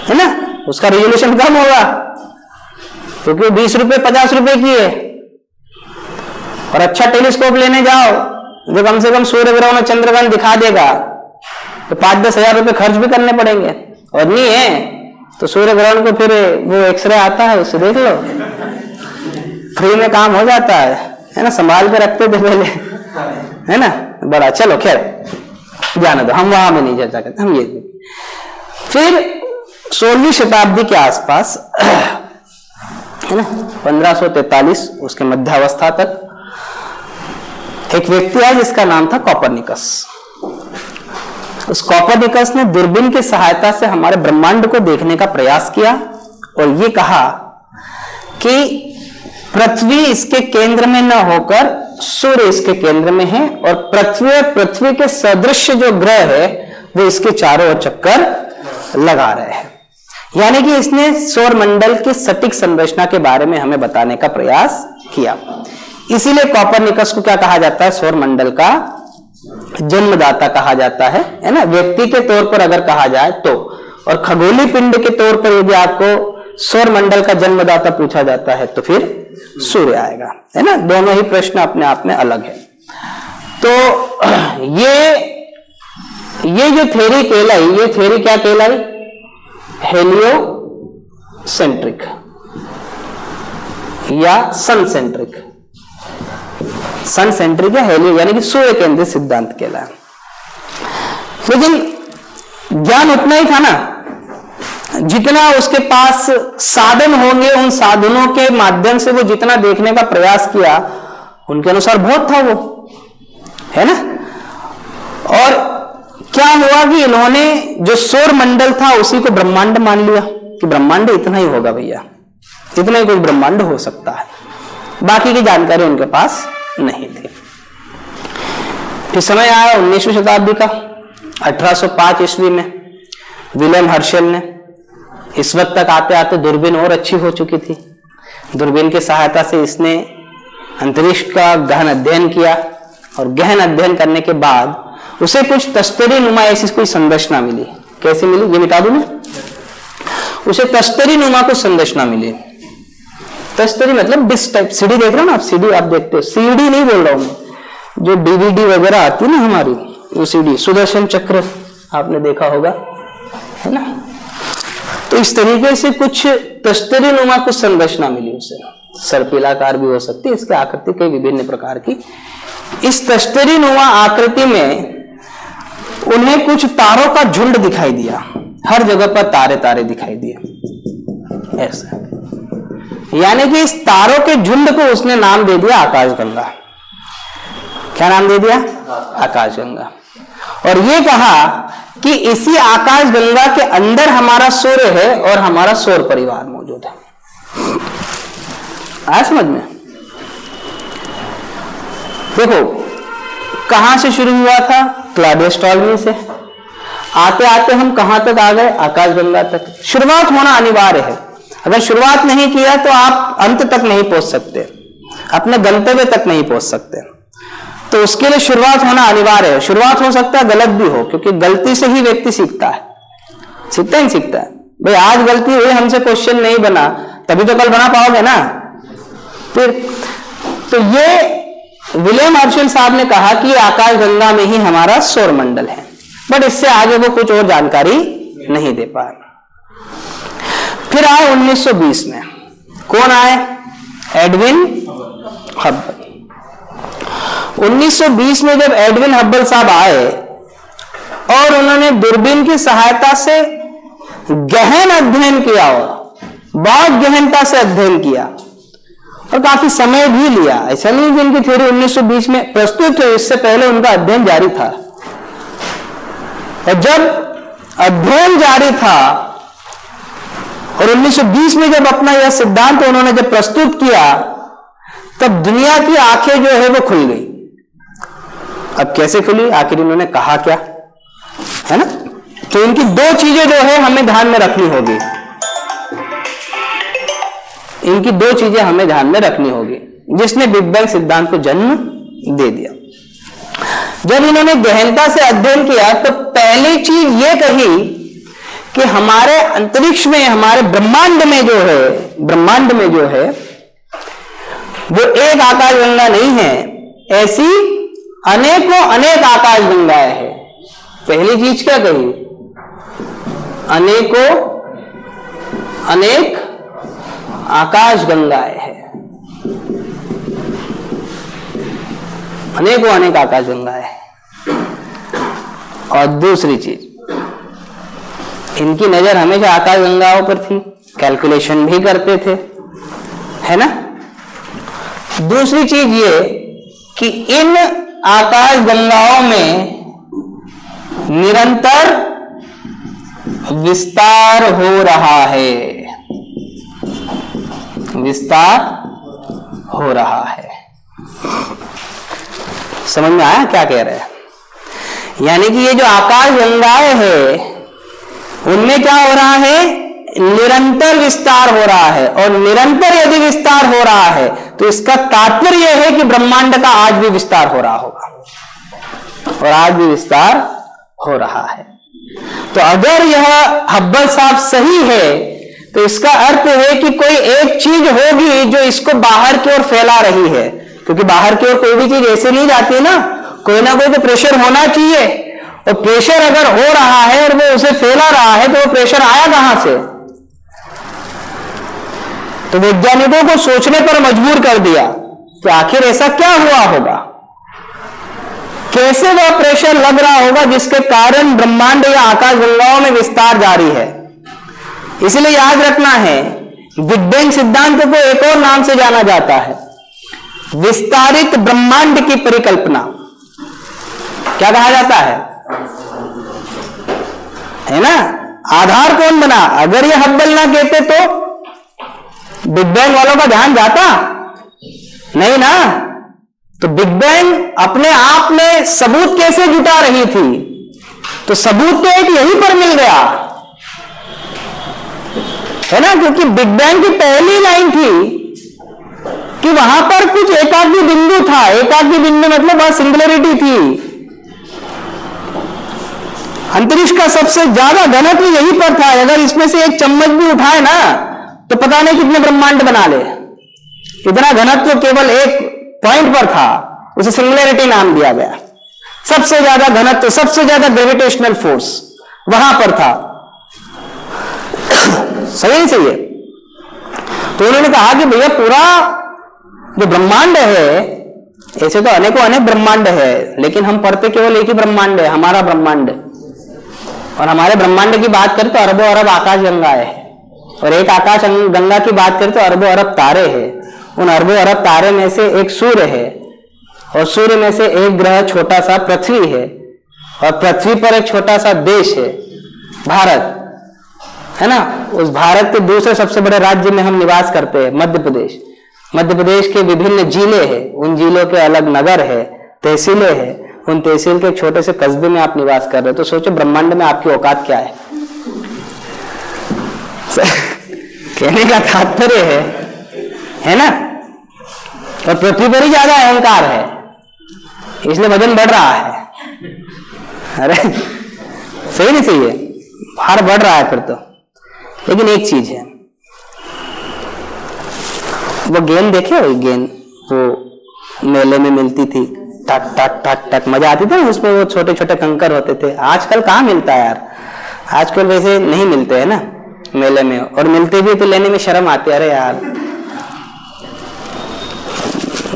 है ना? उसका रिजोल्यूशन कम होगा क्योंकि 20 रुपए 50 रुपए की है। और अच्छा टेलीस्कोप लेने जाओ जो कम से कम सूर्य ग्रहण और चंद्रग्रहण दिखा देगा तो 5-10 हजार रुपए खर्च भी करने पड़ेंगे, और नहीं है तो सूर्य ग्रहण को फिर वो एक्सरे आता है उससे देख लो, फ्री में काम हो जाता है ना? संभाल के रखते थे पहले, है ना? बड़ा, चलो खैर जाने दो, हम वहां में नहीं चर्चा करते, हम ये फिर 16वीं शताब्दी के आसपास, है ना, 1543 उसके मध्यावस्था तक एक व्यक्ति आया जिसका नाम था कोपरनिकस। उस कोपरनिकस ने दूरबीन की सहायता से हमारे ब्रह्मांड को देखने का प्रयास किया और ये कहा कि पृथ्वी इसके केंद्र में न होकर सूर्य इसके केंद्र में है, और पृथ्वी के सदृश जो ग्रह है वो इसके चारों ओर चक्कर लगा रहे हैं। यानी कि इसने सौरमंडल की सटीक संरचना के बारे में हमें बताने का प्रयास किया। इसीलिए कोपरनिकस को क्या कहा जाता है? सौरमंडल का जन्मदाता कहा जाता है ना? व्यक्ति के तौर पर अगर कहा जाए तो, और खगोलीय पिंड के तौर पर यदि आपको सौरमंडल का जन्मदाता पूछा जाता है तो फिर सूर्य आएगा, है ना? दोनों ही प्रश्न अपने आप में अलग है। तो ये जो थ्योरी कहलाई, ये थ्योरी क्या कहलाई? हेलियोसेंट्रिक या सन सेंट्रिक। सन सेंट्रिक या हेलियो यानी कि सूर्य केंद्रित सिद्धांत कहलाया। लेकिन ज्ञान उतना ही था ना जितना उसके पास साधन होंगे, उन साधनों के माध्यम से वो जितना देखने का प्रयास किया उनके अनुसार बहुत था वो, है ना? और क्या हुआ कि इन्होंने जो सौर मंडल था उसी को ब्रह्मांड मान लिया कि ब्रह्मांड इतना ही होगा भैया, इतना ही कोई ब्रह्मांड हो सकता है, बाकी की जानकारी उनके पास नहीं थी। फिर समय आया 19वीं शताब्दी का, 1805 ईस्वी में विलियम हर्शल ने, इस वक्त तक आते आते दूरबीन और अच्छी हो चुकी थी। दूरबीन की सहायता से इसने अंतरिक्ष का गहन अध्ययन किया, और गहन अध्ययन करने के बाद उसे कुछ तस्तरी नुमा ऐसी कोई संरचना मिली। कैसे मिली ये मिटा दूं मैं? उसे तस्तरी नुमा को संरचना मिली। तस्तरी मतलब डिस्क टाइप, सीडी देख रहे हो ना आप? सीडी आप देखते हो, सीडी नहीं बोल रहा हूं मैं, जो डीवीडी वगैरह आती है ना हमारी, वो सीडी, सुदर्शन चक्र आपने देखा होगा, है ना? तो इस तरीके से कुछ तस्तरी नुमा कुछ संरचना मिली उसे। सर्पिलाकार भी हो सकती है, इसकी आकृति कई विभिन्न प्रकार की। इस तस्तरी नुमा आकृति में उन्हें कुछ तारों का झुंड दिखाई दिया, हर जगह पर तारे तारे दिखाई दिए ऐसा। यानी कि इस तारों के झुंड को उसने नाम दे दिया आकाशगंगा। क्या नाम दे दिया? आकाशगंगा। और ये कहा कि इसी आकाशगंगा के अंदर हमारा सूर्य है और हमारा सौर परिवार मौजूद है। आया समझ में? देखो कहां से शुरू हुआ था? क्लॉडियस टॉलमी से। आते आते हम कहां तक आ गए? आकाशगंगा तक। शुरुआत होना अनिवार्य है, अगर शुरुआत नहीं किया तो आप अंत तक नहीं पहुंच सकते, अपने गंतव्य तक नहीं पहुंच सकते। तो उसके लिए शुरुआत होना अनिवार्य है। शुरुआत हो सकता है गलत भी हो, क्योंकि गलती से ही व्यक्ति सीखता है। सीखता ही सीखता है भाई, आज गलती हुई, हमसे क्वेश्चन नहीं बना, तभी तो कल बना पाओगे ना। फिर तो ये विलियम हर्शल साहब ने कहा कि आकाशगंगा में ही हमारा सौरमंडल है, बट इससे आगे वो कुछ और जानकारी नहीं दे पाए। फिर आए 1920 में, कौन आए? Edwin Hubble. 1920 में जब एडविन हब्बल साहब आए और उन्होंने दूरबीन की सहायता से गहन अध्ययन किया और बहुत गहनता से अध्ययन किया और काफी समय भी लिया। ऐसा नहीं कि उनकी थ्योरी 1920 में प्रस्तुत हुई, इससे पहले उनका अध्ययन जारी था। और जब अध्ययन जारी था और 1920 में जब अपना यह सिद्धांत उन्होंने जब प्रस्तुत किया, तब दुनिया की आंखें जो है वो खुल गई। अब कैसे खुली, आखिर इन्होंने कहा क्या, है ना? तो इनकी दो चीजें जो है हमें ध्यान में रखनी होगी। इनकी दो चीजें हमें ध्यान में रखनी होगी जिसने बिग बैंग सिद्धांत को जन्म दे दिया। जब इन्होंने गहनता से अध्ययन किया तो पहली चीज ये कही कि हमारे अंतरिक्ष में, हमारे ब्रह्मांड में जो है वो एक आकाशगंगा नहीं है, ऐसी अनेकों अनेक आकाशगंगाएं हैं। पहली चीज क्या कही, अनेकों अनेक आकाशगंगाएं हैं, अनेकों अनेक आकाशगंगाएं हैं। और दूसरी चीज, इनकी नजर हमेशा आकाशगंगाओं पर थी, कैलकुलेशन भी करते थे, है ना? दूसरी चीज ये कि इन आकाशगंगाओं में निरंतर विस्तार हो रहा है, विस्तार हो रहा है। समझ में आया क्या कह रहे हैं? यानी कि ये जो आकाशगंगाएं हैं उनमें क्या हो रहा है, निरंतर विस्तार हो रहा है। और निरंतर यदि विस्तार हो रहा है तो इसका तात्पर्य यह है कि ब्रह्मांड का आज भी विस्तार हो रहा होगा, और आज भी विस्तार हो रहा है। तो अगर यह हब्बल साहब सही है तो इसका अर्थ है कि कोई एक चीज होगी जो इसको बाहर की ओर फैला रही है, क्योंकि बाहर की ओर कोई भी चीज ऐसे नहीं जाती ना, कोई ना कोई तो प्रेशर होना चाहिए। और प्रेशर अगर हो रहा है और वो उसे फैला रहा है तो वो प्रेशर आया कहां से? तो वैज्ञानिकों को सोचने पर मजबूर कर दिया कि आखिर ऐसा क्या हुआ होगा, कैसे वह प्रेशर लग रहा होगा जिसके कारण ब्रह्मांड या आकाशगंगाओं में विस्तार जारी है। इसलिए याद रखना है, बिग बैंग सिद्धांत को एक और नाम से जाना जाता है, विस्तारित ब्रह्मांड की परिकल्पना। क्या कहा जाता है ना? आधार कौन बना? अगर ये हब्बल ना कहते तो बिग बैंग वालों का ध्यान जाता नहीं ना। तो बिग बैंग अपने आप में सबूत कैसे जुटा रही थी? तो सबूत तो एक यहीं पर मिल गया, है ना? क्योंकि बिग बैंग की पहली लाइन थी कि वहां पर कुछ एकाग्र बिंदु था। एकाग्र बिंदु मतलब वहां सिंगुलरिटी थी। अंतरिक्ष का सबसे ज्यादा घनत्व यहीं पर था। अगर इसमें से एक चम्मच भी उठाए ना तो पता नहीं कितने ब्रह्मांड बना ले। इतना घनत्व केवल एक पॉइंट पर था, उसे सिंगुलरिटी नाम दिया गया। सबसे ज्यादा घनत्व, सबसे ज्यादा ग्रेविटेशनल फोर्स वहां पर था। सही नहीं सही है? तो उन्होंने कहा कि भैया पूरा जो ब्रह्मांड है, ऐसे तो अनेकों अनेक ब्रह्मांड है, लेकिन हम पढ़ते केवल एक ही ब्रह्मांड है, हमारा ब्रह्मांड। और हमारे ब्रह्मांड की बात करें तो अरबों अरब आकाश गंगाएं हैं, और एक आकाश गंगा की बात करें तो अरबों अरब तारे हैं। उन अरबों अरब तारे में से एक सूर्य है, और सूर्य में से एक ग्रह छोटा सा पृथ्वी है, और पृथ्वी पर एक छोटा सा देश है, भारत, है ना? उस भारत के दूसरे सबसे बड़े राज्य में हम निवास करते हैं, मध्य प्रदेश। मध्य प्रदेश के विभिन्न जिले हैं, उन जिलों के अलग नगर है, तहसीलें हैं। उन तहसील के छोटे से कस्बे में आप निवास कर रहे हो। तो सोचो ब्रह्मांड में आपकी औकात क्या है। कहने का तात्पर्य है ना? और पृथ्वी पर ही ज्यादा अहंकार है, इसलिए वजन बढ़ रहा है। अरे सही नहीं सही है? भार बढ़ रहा है फिर तो। लेकिन एक चीज है, वो गेंद देखे, वही गेंद वो मेले में मिलती थी, टक टक टक टक, मजा आती थी। उसमें वो छोटे छोटे कंकर होते थे। आजकल कहाँ मिलता है यार? आजकल वैसे नहीं मिलते हैं ना मेले में, और मिलते भी तो लेने में शर्म आती है। अरे यार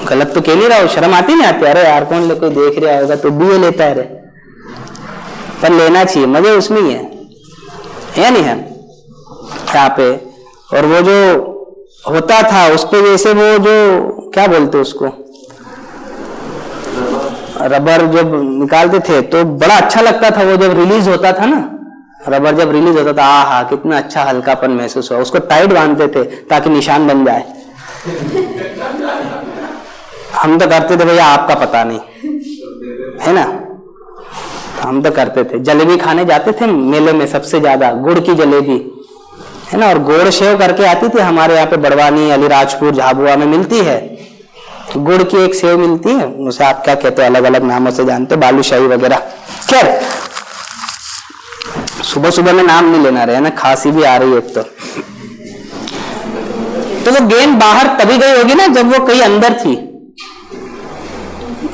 गलत तो कह नहीं रहा हूं, शर्म आती नहीं आती? अरे यार कौन कोई देख रहा होगा तो भी ये लेता है रे, पर लेना चाहिए, मजे उसमें ही है नहीं है यहाँ पे। और वो जो होता था उस पे जैसे वो जो क्या बोलते उसको, रबर जब निकालते थे तो बड़ा अच्छा लगता था वो जब रिलीज होता था ना, रबर जब रिलीज होता था, आहा कितना अच्छा हल्कापन महसूस हुआ। उसको टाइट बांधते थे ताकि निशान बन जाए। हम तो करते थे भैया, आपका पता नहीं है ना, हम तो करते थे। जलेबी खाने जाते थे मेले में, सबसे ज्यादा गुड़ की जलेबी है ना, और गोड़ सेव करके आती थी हमारे यहाँ पे बड़वानी, अलीराजपुर, झाबुआ में मिलती है। गुड़ की एक सेव मिलती है, उसे आप क्या कहते हैं, अलग अलग नामों से जानते हो, बालूशाही वगैरह। खैर सुबह सुबह में नाम नहीं लेना रहे ना, खांसी भी आ रही है एक तो वो गेंद बाहर तभी गई होगी ना जब वो कहीं अंदर थी।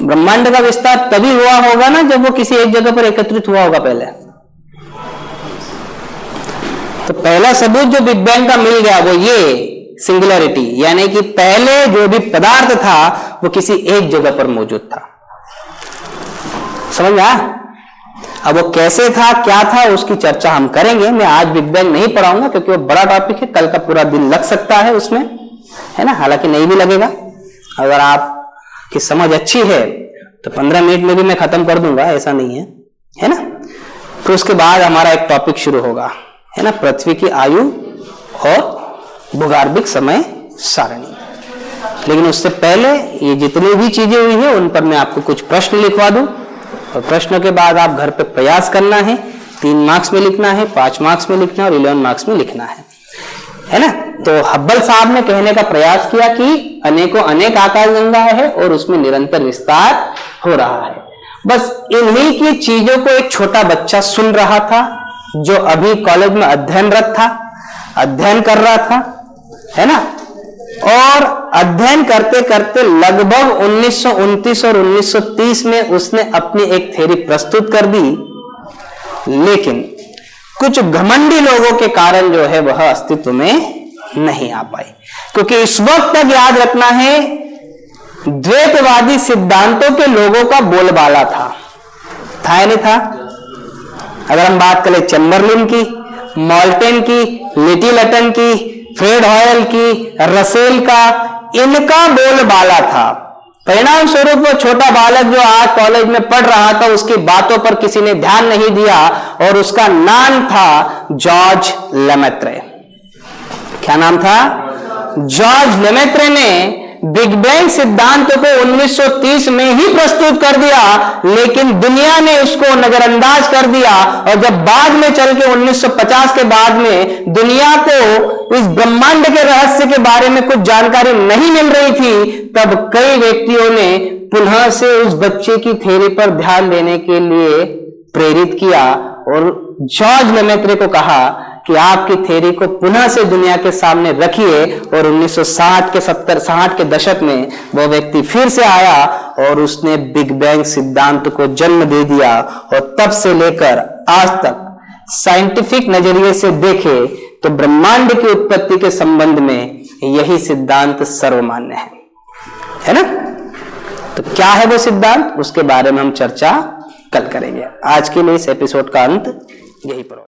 ब्रह्मांड का विस्तार तभी हुआ होगा ना जब वो किसी एक जगह पर एकत्रित हुआ होगा पहले। तो पहला सबूत जो बिग बैंग का मिल गया वो ये सिंगुलरिटी, यानी कि पहले जो भी पदार्थ था वो किसी एक जगह पर मौजूद था। समझ आया? अब वो कैसे था, क्या था, उसकी चर्चा हम करेंगे। मैं आज बिग बैंग नहीं पढ़ाऊंगा क्योंकि वो बड़ा टॉपिक है, कल का पूरा दिन लग सकता है उसमें, है ना, हालांकि नहीं भी लगेगा। अगर आपकी समझ अच्छी है तो 15 मिनट में भी मैं खत्म कर दूंगा, ऐसा नहीं है ना। तो उसके बाद हमारा एक टॉपिक शुरू होगा, है ना, पृथ्वी की आयु और भूगर्भिक समय सारणी। लेकिन उससे पहले ये जितनी भी चीजें हुई है उन पर मैं आपको कुछ प्रश्न लिखवा दूं, और प्रश्नों के बाद आप घर पे प्रयास करना है। 3 मार्क्स में लिखना है, 5 मार्क्स में लिखना है और 11 मार्क्स में लिखना है ना। तो हब्बल साहब ने कहने का प्रयास किया कि अनेकों अनेक आकाशगंगाएं है और उसमें निरंतर विस्तार हो रहा है। बस इन्हीं की चीजों को एक छोटा बच्चा सुन रहा था जो अभी कॉलेज में अध्ययनरत था, अध्ययन कर रहा था, है ना। और अध्ययन करते करते लगभग 1929 और 1930 में उसने अपनी एक थ्योरी प्रस्तुत कर दी। लेकिन कुछ घमंडी लोगों के कारण जो है वह अस्तित्व में नहीं आ पाई, क्योंकि इस वक्त तक याद रखना है द्वैतवादी सिद्धांतों के लोगों का बोलबाला था या नहीं था? अगर हम बात करें चैम्बरलिन की, मॉल्टेन की, लिटिलटन की, फ्रेड हॉयल की, रसेल का, इनका बोलबाला था। परिणाम स्वरूप वो छोटा बालक जो आज कॉलेज में पढ़ रहा था उसकी बातों पर किसी ने ध्यान नहीं दिया, और उसका नाम था जॉर्ज लेमेत्रे। क्या नाम था? जॉर्ज लेमेत्रे ने बिग बैंग सिद्धांत को 1930 में ही प्रस्तुत कर दिया, लेकिन दुनिया ने उसको नजरअंदाज कर दिया। और जब बाद में चल के 1950 के बाद में दुनिया को इस ब्रह्मांड के रहस्य के बारे में कुछ जानकारी नहीं मिल रही थी, तब कई व्यक्तियों ने पुनः से उस बच्चे की थ्योरी पर ध्यान देने के लिए प्रेरित किया और जॉर्ज लेमेत्रे को कहा कि आपकी थ्योरी को पुनः से दुनिया के सामने रखिए। और 1960 के दशक में वो व्यक्ति फिर से आया और उसने बिग बैंग सिद्धांत को जन्म दे दिया। और तब से लेकर आज तक साइंटिफिक नजरिए से देखे तो ब्रह्मांड की उत्पत्ति के संबंध में यही सिद्धांत सर्वमान्य है ना। तो क्या है वो सिद्धांत, उसके बारे में हम चर्चा कल करेंगे। आज के लिए इस एपिसोड का अंत यही पर।